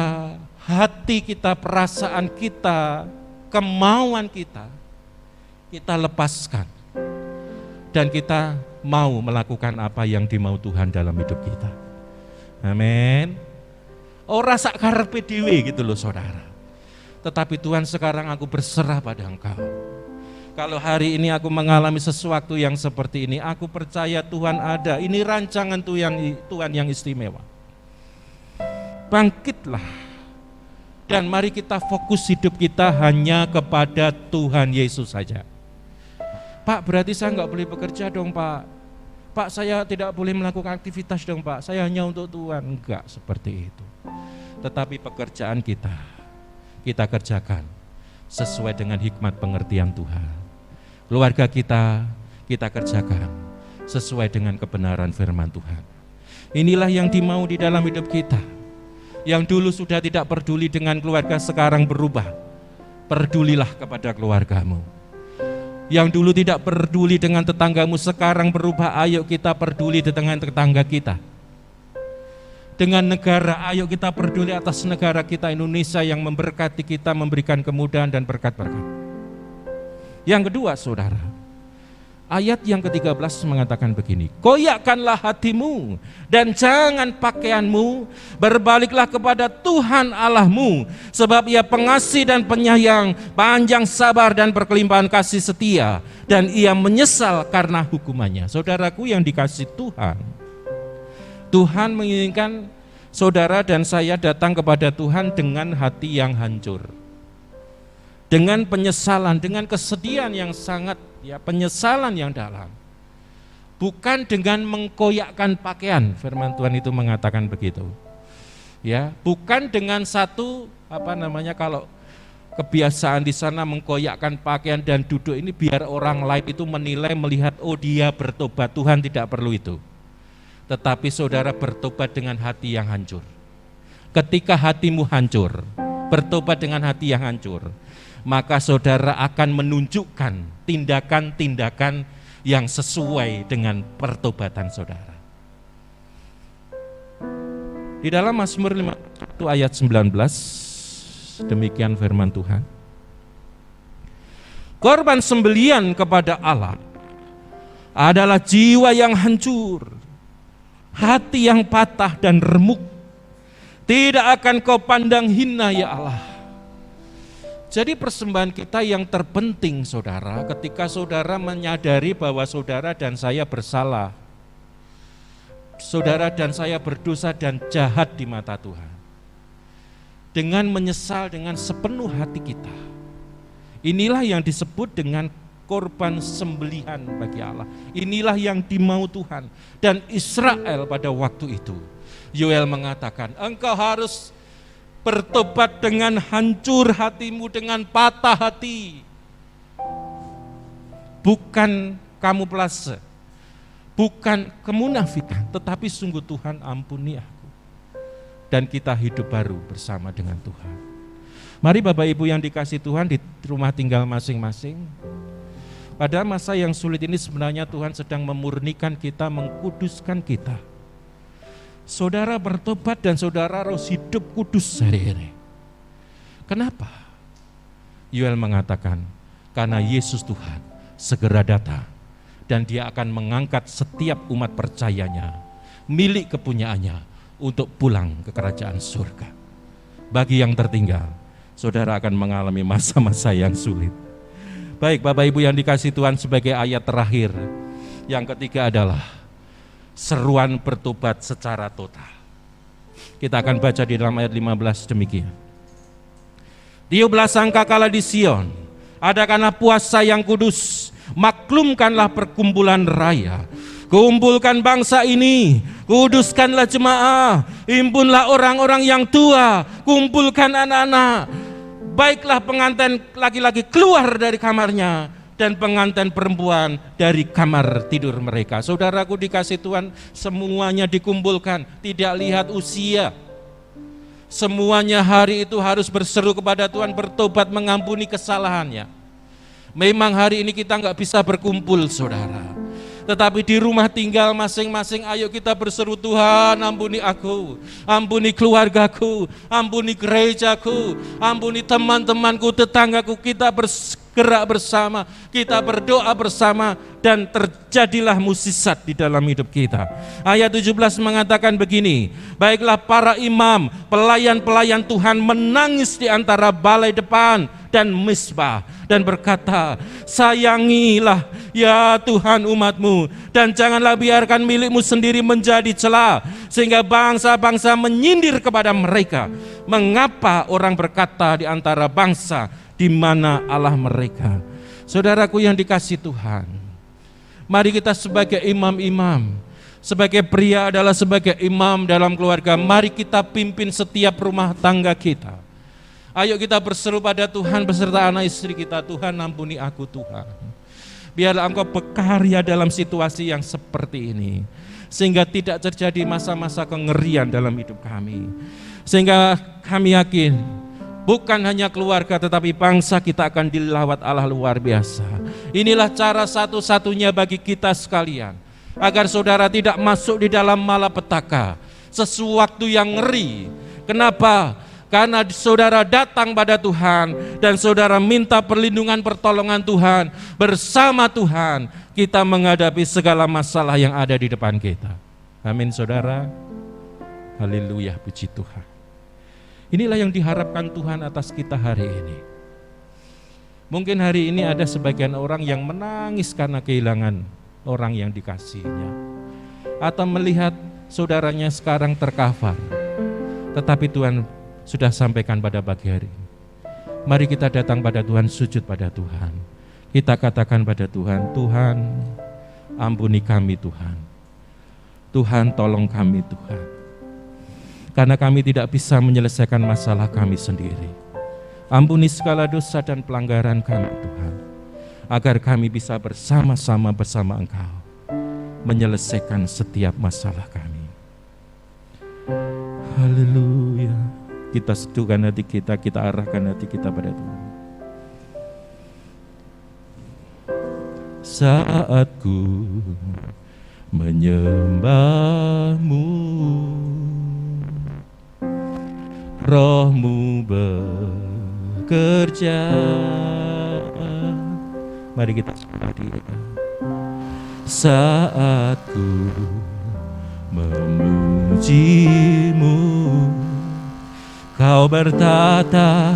hati kita, perasaan kita, kemauan kita lepaskan. Dan kita mau melakukan apa yang dimau Tuhan dalam hidup kita. Amin. Ora sak karepe dhewe gitu loh saudara. Tetapi Tuhan, sekarang aku berserah pada Engkau. Kalau hari ini aku mengalami sesuatu yang seperti ini, aku percaya Tuhan ada. Ini rancangan Tuhan yang istimewa. Bangkitlah dan mari kita fokus hidup kita hanya kepada Tuhan Yesus saja. Pak, berarti saya nggak boleh bekerja dong Pak. Pak, saya tidak boleh melakukan aktivitas dong Pak. Saya hanya untuk Tuhan. Enggak seperti itu. Tetapi pekerjaan kita kerjakan sesuai dengan hikmat pengertian Tuhan. Keluarga kita kerjakan sesuai dengan kebenaran firman Tuhan. Inilah yang dimau di dalam hidup kita. Yang dulu sudah tidak peduli dengan keluarga, sekarang berubah. Pedulilah kepada keluargamu. Yang dulu tidak peduli dengan tetanggamu, sekarang berubah. Ayo kita peduli dengan tetangga kita. Dengan negara, ayo kita peduli atas negara kita Indonesia yang memberkati kita, memberikan kemudahan dan berkat-berkat. Yang kedua saudara, ayat yang ke-13 mengatakan begini, koyakkanlah hatimu dan jangan pakaianmu, berbaliklah kepada Tuhan Allahmu, sebab Ia pengasih dan penyayang, panjang sabar dan berkelimpahan kasih setia, dan Ia menyesal karena hukumannya. Saudaraku yang dikasih Tuhan, Tuhan menginginkan saudara dan saya datang kepada Tuhan dengan hati yang hancur, dengan penyesalan, dengan kesedihan yang sangat, ya, penyesalan yang dalam. Bukan dengan mengkoyakkan pakaian, firman Tuhan itu mengatakan begitu. Ya, bukan dengan satu kalau kebiasaan di sana mengkoyakkan pakaian dan duduk ini biar orang lain itu menilai, melihat oh dia bertobat. Tuhan tidak perlu itu. Tetapi saudara bertobat dengan hati yang hancur. Ketika hatimu hancur, bertobat dengan hati yang hancur, maka saudara akan menunjukkan tindakan-tindakan yang sesuai dengan pertobatan saudara. Di dalam Mazmur 51 ayat 19, demikian firman Tuhan. Korban sembelian kepada Allah adalah jiwa yang hancur, hati yang patah dan remuk. Tidak akan kau pandang hina ya Allah. Jadi persembahan kita yang terpenting saudara, ketika saudara menyadari bahwa saudara dan saya bersalah, saudara dan saya berdosa dan jahat di mata Tuhan. dengan menyesal dengan sepenuh hati kita. Inilah yang disebut dengan korban sembelihan bagi Allah. Inilah yang dimau Tuhan. Dan Israel pada waktu itu, Yoel mengatakan, engkau harus bertobat dengan hancur hatimu, dengan patah hati. Bukan kamuflase, bukan kemunafikan, tetapi sungguh Tuhan ampuni aku. Dan kita hidup baru bersama dengan Tuhan. Mari Bapak Ibu yang dikasih Tuhan di rumah tinggal masing-masing. Pada masa yang sulit ini sebenarnya Tuhan sedang memurnikan kita, mengkuduskan kita. Saudara bertobat dan saudara harus hidup kudus hari ini. Kenapa? Yoel mengatakan, karena Yesus Tuhan segera datang dan dia akan mengangkat setiap umat percayanya, milik kepunyaannya, untuk pulang ke kerajaan surga. Bagi yang tertinggal, saudara akan mengalami masa-masa yang sulit. Baik Bapak Ibu yang dikasih Tuhan, sebagai ayat terakhir, yang ketiga adalah seruan bertobat secara total. Kita akan baca di dalam ayat 15 demikian. Tiuplah sangkakala di Sion, adakanlah puasa yang kudus, maklumkanlah perkumpulan raya, kumpulkan bangsa ini, kuduskanlah jemaah, himpunlah orang-orang yang tua, kumpulkan anak-anak. Baiklah pengantin laki-laki keluar dari kamarnya, dan pengantin perempuan dari kamar tidur mereka. Saudaraku dikasih Tuhan, semuanya dikumpulkan, tidak lihat usia. Semuanya hari itu harus berseru kepada Tuhan, bertobat, mengampuni kesalahannya. Memang hari ini kita nggak bisa berkumpul saudara, tetapi di rumah tinggal masing-masing, ayo kita berseru, Tuhan ampuni aku, ampuni keluargaku, ampuni gerejaku, ampuni teman-temanku, tetanggaku. Kita bergerak bersama, kita berdoa bersama, dan terjadilah mukjizat di dalam hidup kita. Ayat 17 mengatakan begini, baiklah para imam, pelayan-pelayan Tuhan menangis di antara balai depan dan Mizpah, dan berkata, sayangilah ya Tuhan umatmu, dan janganlah biarkan milikmu sendiri menjadi celah, sehingga bangsa-bangsa menyindir kepada mereka. Mengapa orang berkata di antara bangsa, di mana Allah mereka? Saudaraku yang dikasih Tuhan, mari kita sebagai imam-imam, sebagai pria adalah sebagai imam dalam keluarga, mari kita pimpin setiap rumah tangga kita. Ayo kita berseru pada Tuhan beserta anak istri kita, Tuhan ampuni aku Tuhan. Biarlah Engkau berkarya dalam situasi yang seperti ini, sehingga tidak terjadi masa-masa kengerian dalam hidup kami. Sehingga kami yakin, bukan hanya keluarga tetapi bangsa kita akan dilawat Allah luar biasa. Inilah cara satu-satunya bagi kita sekalian, agar saudara tidak masuk di dalam malapetaka, sesuatu yang ngeri. Kenapa? Karena saudara datang pada Tuhan dan saudara minta perlindungan pertolongan Tuhan. Bersama Tuhan kita menghadapi segala masalah yang ada di depan kita. Amin saudara. Haleluya, puji Tuhan. Inilah yang diharapkan Tuhan atas kita hari ini. Mungkin hari ini ada sebagian orang yang menangis karena kehilangan orang yang dikasihinya, atau melihat saudaranya sekarang terkafar. Tetapi Tuhan sudah sampaikan pada pagi hari ini, mari kita datang pada Tuhan, sujud pada Tuhan. Kita katakan pada Tuhan, Tuhan ampuni kami Tuhan. Tuhan tolong kami Tuhan. Karena kami tidak bisa menyelesaikan masalah kami sendiri. Ampuni segala dosa dan pelanggaran kami Tuhan, agar kami bisa bersama-sama bersama Engkau menyelesaikan setiap masalah kami. Haleluya. Kita seduhkan hati kita, kita arahkan hati kita pada Tuhan. Saat ku menyembah-Mu, Roh-Mu bekerja. Mari kita sembah Dia. Saat ku memuji-Mu, Kau bertata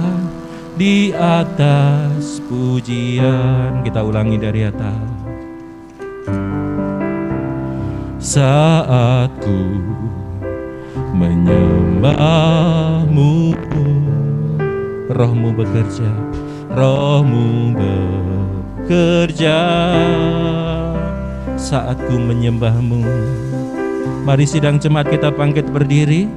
di atas pujian. Kita ulangi dari atas. Saat ku menyembah-Mu, Roh-Mu bekerja, Roh-Mu bekerja saat ku menyembah-Mu. Mari sidang jemaat kita bangkit berdiri.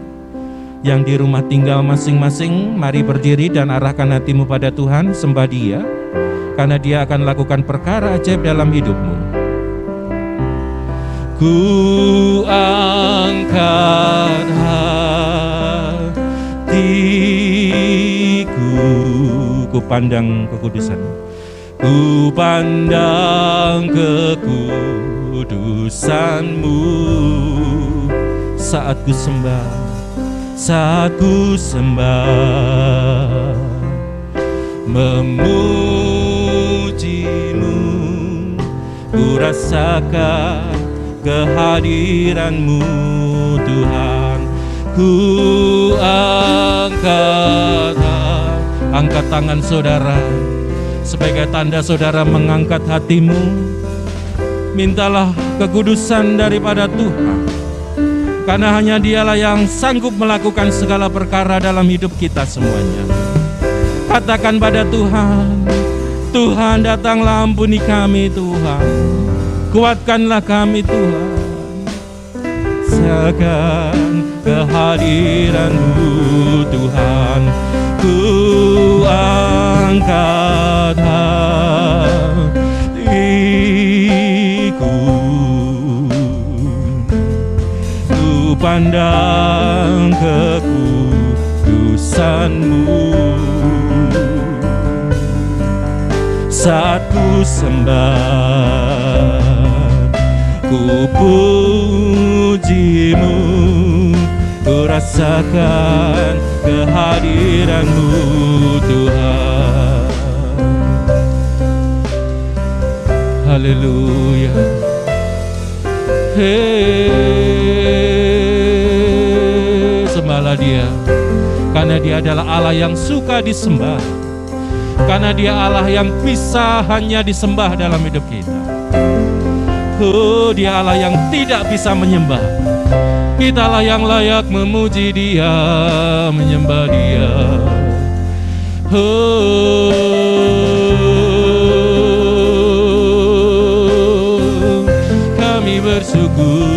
Yang di rumah tinggal masing-masing, mari berdiri dan arahkan hatimu pada Tuhan, sembah Dia, karena Dia akan lakukan perkara ajaib dalam hidupmu. Ku angkat hatiku, ku pandang kekudusan, ku pandang kekudusan-Mu saat ku sembah. Saat ku sembah, memuji-Mu, ku rasakan kehadiran-Mu Tuhan. Ku angkat tangan saudara sebagai tanda saudara mengangkat hatimu. Mintalah kekudusan daripada Tuhan, karena hanya Dialah yang sanggup melakukan segala perkara dalam hidup kita semuanya. Katakan pada Tuhan, Tuhan datanglah ampuni kami Tuhan. Kuatkanlah kami Tuhan. Rasakan kehadiran-Mu Tuhan. Ku angkat hatiku, pandang kekudusan-Mu saat ku sembah, ku puji-Mu, ku rasakan kehadiran-Mu Tuhan. Haleluya. Sembahlah Dia, karena Dia adalah Allah yang suka disembah, karena Dia Allah yang bisa hanya disembah dalam hidup kita. Dia Allah yang tidak bisa menyembah. Kitalah yang layak memuji Dia, menyembah Dia. Kami bersyukur.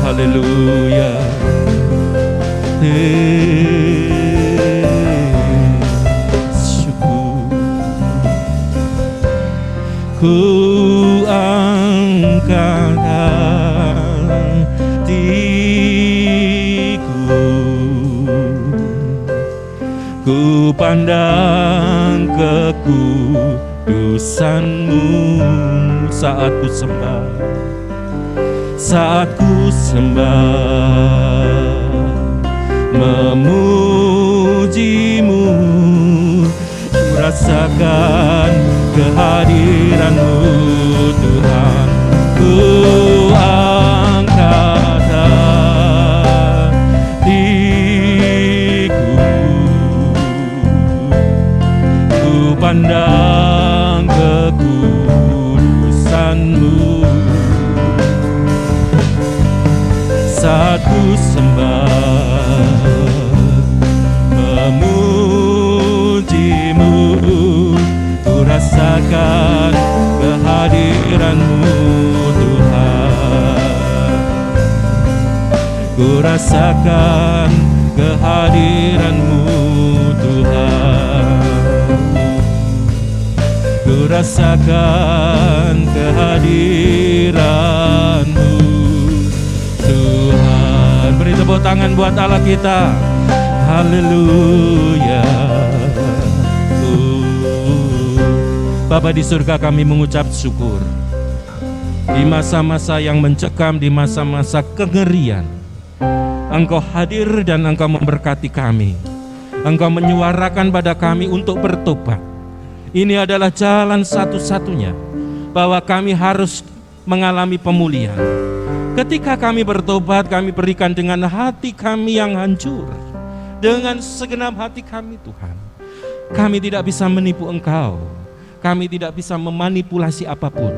Haleluya. Syukur. Ku angkat hatiku, ku pandang kekudusan-Mu saat ku sembah. Saat ku sembah, memuji-Mu, ku rasakan kehadiran-Mu Tuhan. Ku angkat hatiku, ku pandang kekudusan-Mu saat ku sembah, memuji-Mu, ku rasakan kehadiran-Mu Tuhan. Ku rasakan kehadiran-Mu Tuhan. Ku rasakan kehadiran-Mu Tuhan. Beri tepuk tangan buat Allah kita. Haleluya. Bapa di surga, kami mengucap syukur di masa-masa yang mencekam, di masa-masa kengerian, Engkau hadir dan Engkau memberkati kami. Engkau menyuarakan pada kami untuk bertobat. Ini adalah jalan satu-satunya bahwa kami harus mengalami pemulihan. Ketika kami bertobat, kami berikan dengan hati kami yang hancur, dengan segenap hati kami Tuhan. Kami tidak bisa menipu Engkau, kami tidak bisa memanipulasi apapun.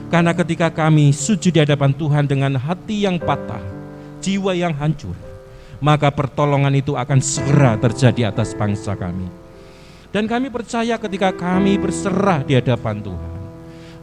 Karena ketika kami sujud di hadapan Tuhan dengan hati yang patah, jiwa yang hancur, maka pertolongan itu akan segera terjadi atas bangsa kami. Dan kami percaya ketika kami berserah di hadapan Tuhan,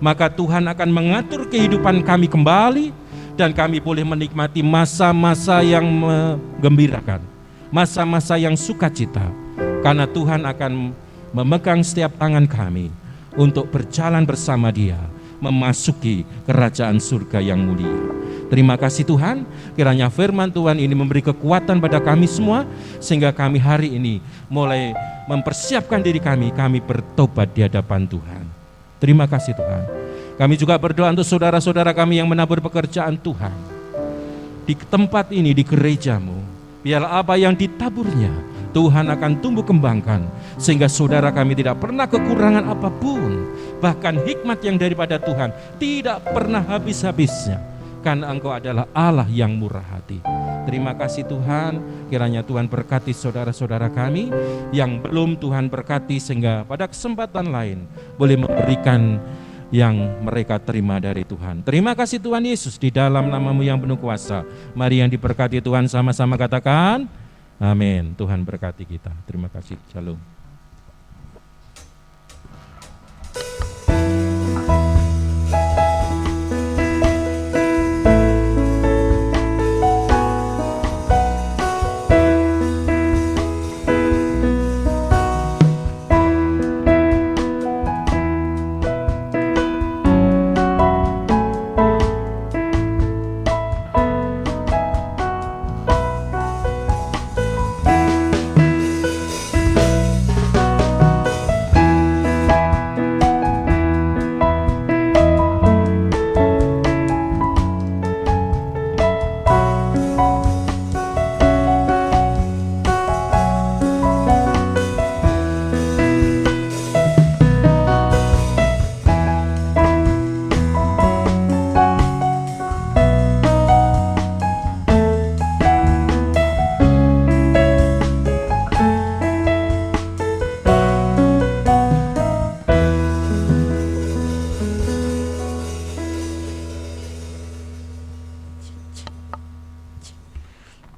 maka Tuhan akan mengatur kehidupan kami kembali, dan kami boleh menikmati masa-masa yang menggembirakan, masa-masa yang sukacita, karena Tuhan akan memegang setiap tangan kami untuk berjalan bersama Dia memasuki kerajaan surga yang mulia. Terima kasih Tuhan, kiranya firman Tuhan ini memberi kekuatan pada kami semua, sehingga kami hari ini mulai mempersiapkan diri kami bertobat di hadapan Tuhan. Terima kasih Tuhan. Kami juga berdoa untuk saudara-saudara kami yang menabur pekerjaan Tuhan di tempat ini, di gerejamu. Biarlah apa yang ditaburnya Tuhan akan tumbuh kembangkan, sehingga saudara kami tidak pernah kekurangan apapun. Bahkan hikmat yang daripada Tuhan tidak pernah habis-habisnya, karena Engkau adalah Allah yang murah hati. Terima kasih Tuhan, kiranya Tuhan berkati saudara-saudara kami yang belum Tuhan berkati, sehingga pada kesempatan lain boleh memberikan yang mereka terima dari Tuhan. Terima kasih Tuhan Yesus, di dalam nama-Mu yang penuh kuasa. Mari yang diberkati Tuhan sama-sama katakan amin. Tuhan berkati kita. Terima kasih. Shalom.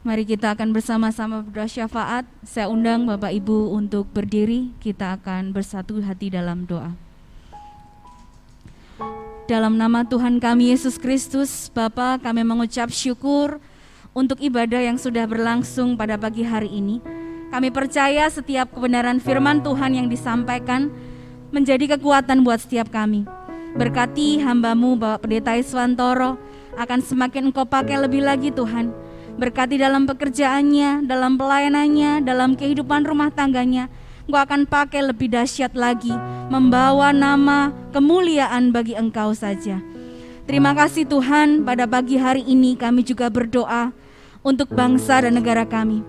Mari kita akan bersama-sama berdoa syafaat. Saya undang Bapak Ibu untuk berdiri. Kita akan bersatu hati dalam doa. Dalam nama Tuhan kami Yesus Kristus, Bapa, kami mengucap syukur untuk ibadah yang sudah berlangsung pada pagi hari ini. Kami percaya setiap kebenaran firman Tuhan yang disampaikan menjadi kekuatan buat setiap kami. Berkati hamba-Mu Bapak Pendeta Iswantoro, akan semakin Engkau pakai lebih lagi Tuhan. Berkati dalam pekerjaannya, dalam pelayanannya, dalam kehidupan rumah tangganya. Engkau akan pakai lebih dahsyat lagi, membawa nama kemuliaan bagi Engkau saja. Terima kasih Tuhan, pada pagi hari ini kami juga berdoa untuk bangsa dan negara kami.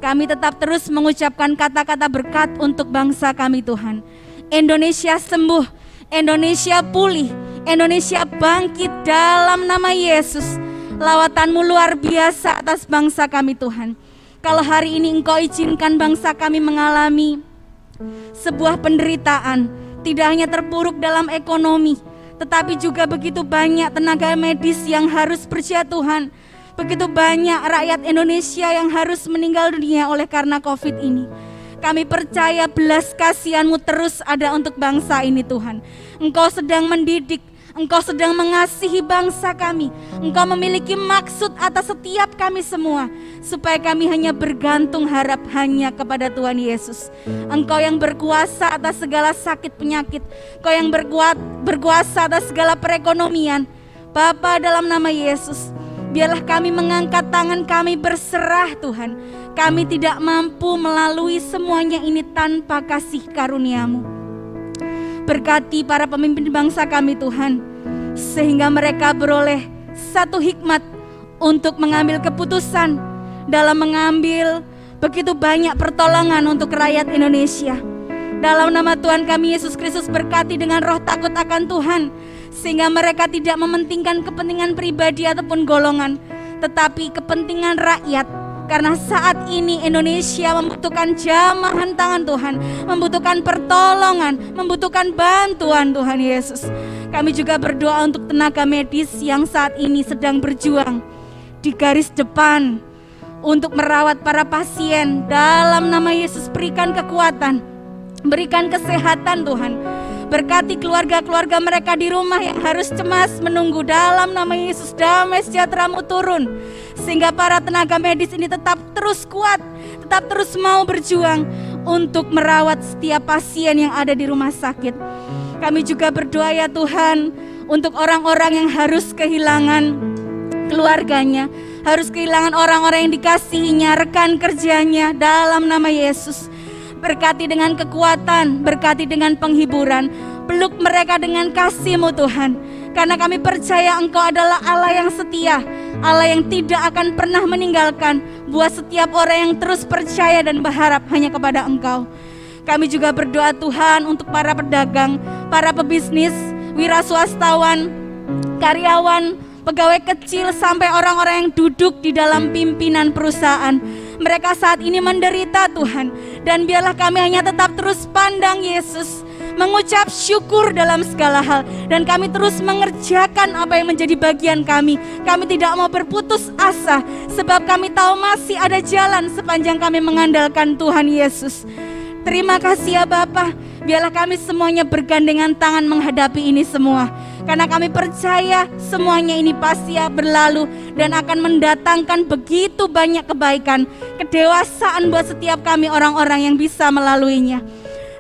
Kami tetap terus mengucapkan kata-kata berkat untuk bangsa kami Tuhan. Indonesia sembuh, Indonesia pulih, Indonesia bangkit dalam nama Yesus. Lawatan-Mu luar biasa atas bangsa kami Tuhan. Kalau hari ini Engkau izinkan bangsa kami mengalami sebuah penderitaan, tidak hanya terpuruk dalam ekonomi, tetapi juga begitu banyak tenaga medis yang harus berjatuhan, begitu banyak rakyat Indonesia yang harus meninggal dunia oleh karena COVID ini. Kami percaya belas kasihan-Mu terus ada untuk bangsa ini Tuhan. Engkau sedang mendidik, Engkau sedang mengasihi bangsa kami. Engkau memiliki maksud atas setiap kami semua, supaya kami hanya bergantung harap hanya kepada Tuhan Yesus. Engkau yang berkuasa atas segala sakit penyakit, Engkau yang berkuasa atas segala perekonomian. Bapa, dalam nama Yesus, biarlah kami mengangkat tangan kami berserah Tuhan. Kami tidak mampu melalui semuanya ini tanpa kasih karunia-Mu. Berkati para pemimpin bangsa kami Tuhan, sehingga mereka beroleh satu hikmat untuk mengambil keputusan dalam mengambil begitu banyak pertolongan untuk rakyat Indonesia. Dalam nama Tuhan kami Yesus Kristus, berkati dengan roh takut akan Tuhan, sehingga mereka tidak mementingkan kepentingan pribadi ataupun golongan, tetapi kepentingan rakyat. Karena saat ini Indonesia membutuhkan jamahan tangan Tuhan, membutuhkan pertolongan, membutuhkan bantuan Tuhan Yesus. Kami juga berdoa untuk tenaga medis yang saat ini sedang berjuang di garis depan untuk merawat para pasien. Dalam nama Yesus berikan kekuatan, berikan kesehatan Tuhan. Berkati keluarga-keluarga mereka di rumah yang harus cemas menunggu. Dalam nama Yesus damai sejahtera-Mu turun, sehingga para tenaga medis ini tetap terus kuat, tetap terus mau berjuang untuk merawat setiap pasien yang ada di rumah sakit. Kami juga berdoa ya Tuhan untuk orang-orang yang harus kehilangan keluarganya, harus kehilangan orang-orang yang dikasihinya, rekan kerjanya. Dalam nama Yesus berkati dengan kekuatan, berkati dengan penghiburan, peluk mereka dengan kasih-Mu Tuhan. Karena kami percaya Engkau adalah Allah yang setia, Allah yang tidak akan pernah meninggalkan buat setiap orang yang terus percaya dan berharap hanya kepada Engkau. Kami juga berdoa Tuhan untuk para pedagang, para pebisnis, wira swastawan, karyawan, pegawai kecil sampai orang-orang yang duduk di dalam pimpinan perusahaan. Mereka saat ini menderita Tuhan, dan biarlah kami hanya tetap terus pandang Yesus, mengucap syukur dalam segala hal, dan kami terus mengerjakan apa yang menjadi bagian kami. Kami tidak mau berputus asa, sebab kami tahu masih ada jalan sepanjang kami mengandalkan Tuhan Yesus. Terima kasih ya Bapa, biarlah kami semuanya bergandengan tangan menghadapi ini semua. Karena kami percaya semuanya ini pasti berlalu dan akan mendatangkan begitu banyak kebaikan, kedewasaan buat setiap kami orang-orang yang bisa melaluinya.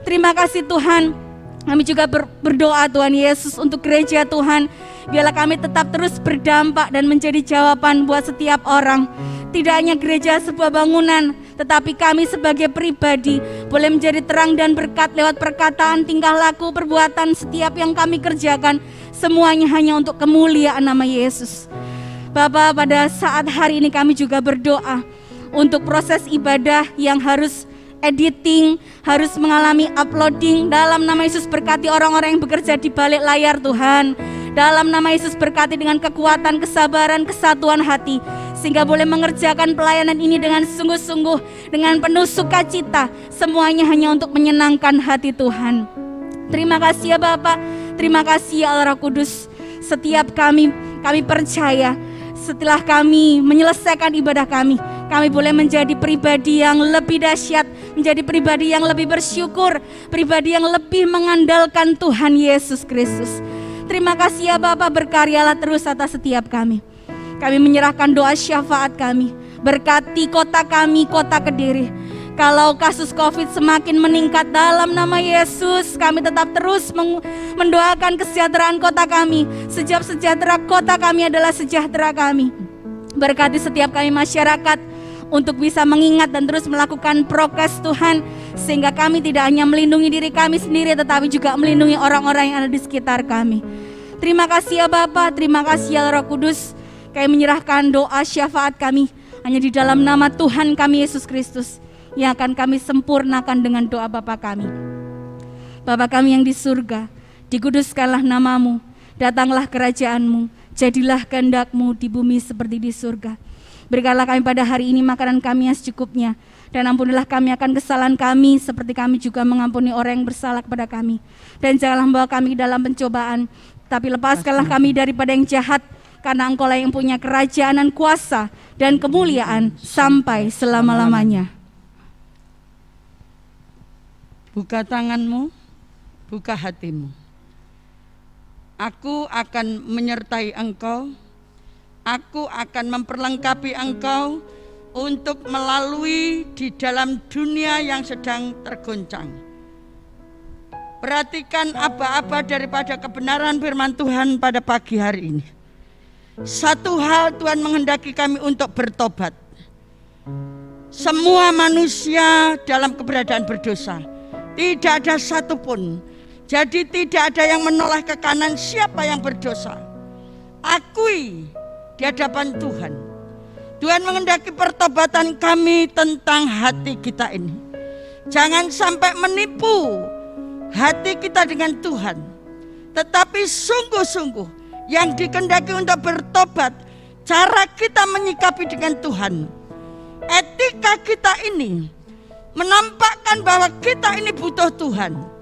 Terima kasih Tuhan. Kami juga berdoa Tuhan Yesus untuk gereja Tuhan. Biarlah kami tetap terus berdampak dan menjadi jawaban buat setiap orang. Tidak hanya gereja sebuah bangunan, tetapi kami sebagai pribadi boleh menjadi terang dan berkat lewat perkataan, tingkah laku, perbuatan setiap yang kami kerjakan. Semuanya hanya untuk kemuliaan nama Yesus. Bapa, pada saat hari ini kami juga berdoa untuk proses ibadah yang harus editing, harus mengalami uploading. Dalam nama Yesus berkati orang-orang yang bekerja di balik layar Tuhan. Dalam nama Yesus berkati dengan kekuatan, kesabaran, kesatuan hati, sehingga boleh mengerjakan pelayanan ini dengan sungguh-sungguh, dengan penuh sukacita. Semuanya hanya untuk menyenangkan hati Tuhan. Terima kasih ya Bapa, terima kasih ya Allah Roh Kudus. Setiap kami percaya setelah kami menyelesaikan ibadah kami boleh menjadi pribadi yang lebih dahsyat, menjadi pribadi yang lebih bersyukur, pribadi yang lebih mengandalkan Tuhan Yesus Kristus. Terima kasih ya Bapa, berkaryalah terus atas setiap kami. Kami menyerahkan doa syafaat kami, berkati kota kami, kota Kediri. Kalau kasus COVID semakin meningkat, dalam nama Yesus kami tetap terus mendoakan kesejahteraan kota kami. Sebab sejahtera kota kami adalah sejahtera kami. Berkati setiap kami masyarakat untuk bisa mengingat dan terus melakukan prokes Tuhan, sehingga kami tidak hanya melindungi diri kami sendiri, tetapi juga melindungi orang-orang yang ada di sekitar kami. Terima kasih ya Bapa, terima kasih ya Roh Kudus. Kami menyerahkan doa syafaat kami hanya di dalam nama Tuhan kami Yesus Kristus, yang akan kami sempurnakan dengan doa Bapa kami. Bapa kami yang di surga, dikuduskanlah nama-Mu, datanglah kerajaan-Mu, jadilah kehendak-Mu di bumi seperti di surga. Berikanlah kami pada hari ini makanan kami yang secukupnya, dan ampunilah kami akan kesalahan kami, seperti kami juga mengampuni orang yang bersalah kepada kami. Dan janganlah membawa kami dalam pencobaan, tapi lepaskanlah kami daripada yang jahat, karena Engkau-lah yang punya kerajaan dan kuasa dan kemuliaan sampai selama-lamanya. Buka tanganmu, buka hatimu. Aku akan menyertai engkau. Aku akan memperlengkapi engkau untuk melalui di dalam dunia yang sedang tergoncang. Perhatikan aba-aba daripada kebenaran firman Tuhan pada pagi hari ini. Satu hal Tuhan menghendaki kami untuk bertobat. Semua manusia dalam keberadaan berdosa. Tidak ada satupun. Jadi tidak ada yang menoleh ke kanan siapa yang berdosa. Akui di hadapan Tuhan. Tuhan menghendaki pertobatan kami tentang hati kita ini. Jangan sampai menipu hati kita dengan Tuhan. Tetapi sungguh-sungguh yang dikehendaki untuk bertobat, cara kita menyikapi dengan Tuhan. Etika kita ini menampakkan bahwa kita ini butuh Tuhan.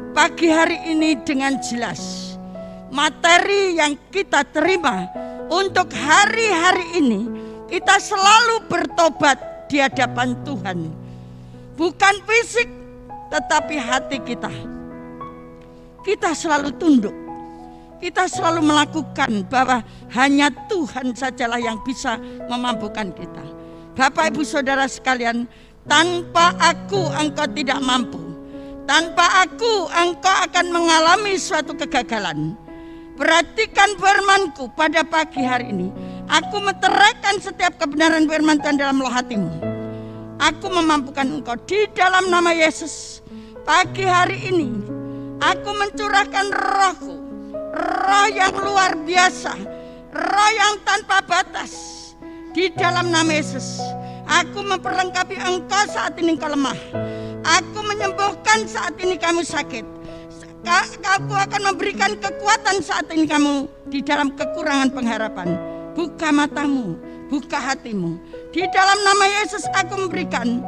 Pagi hari ini dengan jelas materi yang kita terima untuk hari-hari ini kita selalu bertobat di hadapan Tuhan. Bukan fisik, tetapi hati kita. Kita selalu tunduk. Kita selalu melakukan bahwa hanya Tuhan sajalah yang bisa memampukan kita. Bapak Ibu Saudara sekalian, tanpa aku engkau tidak mampu. Tanpa aku engkau akan mengalami suatu kegagalan. Perhatikan firman-Ku pada pagi hari ini. Aku meteraikan setiap kebenaran firman Tuhan dalam loh hatimu. Aku memampukan engkau di dalam nama Yesus. Pagi hari ini aku mencurahkan roh-Ku, roh yang luar biasa, roh yang tanpa batas. Di dalam nama Yesus, aku memperlengkapi engkau saat ini engkau lemah. Aku menyembuhkan saat ini kamu sakit. Aku akan memberikan kekuatan saat ini kamu di dalam kekurangan pengharapan. Buka matamu, buka hatimu. Di dalam nama Yesus aku memberikan.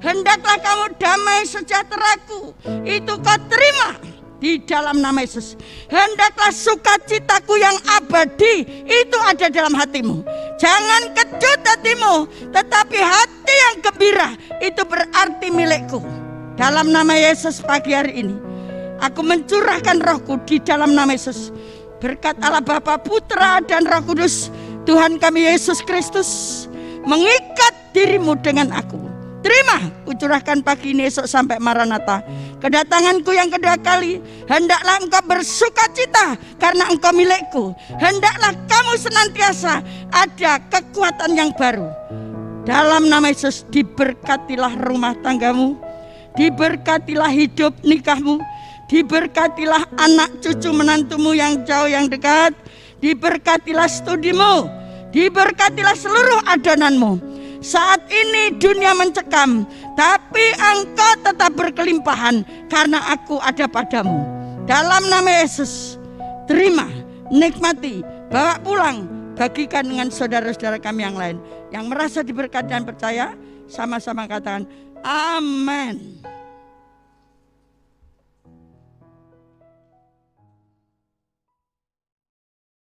Hendaklah kamu damai sejahteraku, itu kau terima di dalam nama Yesus. Hendaklah sukacitaku yang abadi itu ada dalam hatimu. Jangan kecut hatimu, tetapi hati yang gembira itu berarti milikku. Dalam nama Yesus pagi hari ini, aku mencurahkan roh-Ku di dalam nama Yesus. Berkat Allah Bapa, Putra dan Roh Kudus, Tuhan kami Yesus Kristus mengikat dirimu dengan aku. Terima, kucurahkan pagi ini esok sampai Maranatha. Kedatanganku yang kedua kali, hendaklah engkau bersukacita karena engkau milikku. Hendaklah kamu senantiasa ada kekuatan yang baru. Dalam nama Yesus, diberkatilah rumah tanggamu, diberkatilah hidup nikahmu, diberkatilah anak cucu menantumu yang jauh yang dekat, diberkatilah studimu, diberkatilah seluruh adonanmu. Saat ini dunia mencekam, tapi engkau tetap berkelimpahan karena aku ada padamu. Dalam nama Yesus, terima, nikmati, bawa pulang, bagikan dengan saudara-saudara kami yang lain. Yang merasa diberkati dan percaya, sama-sama katakan amin.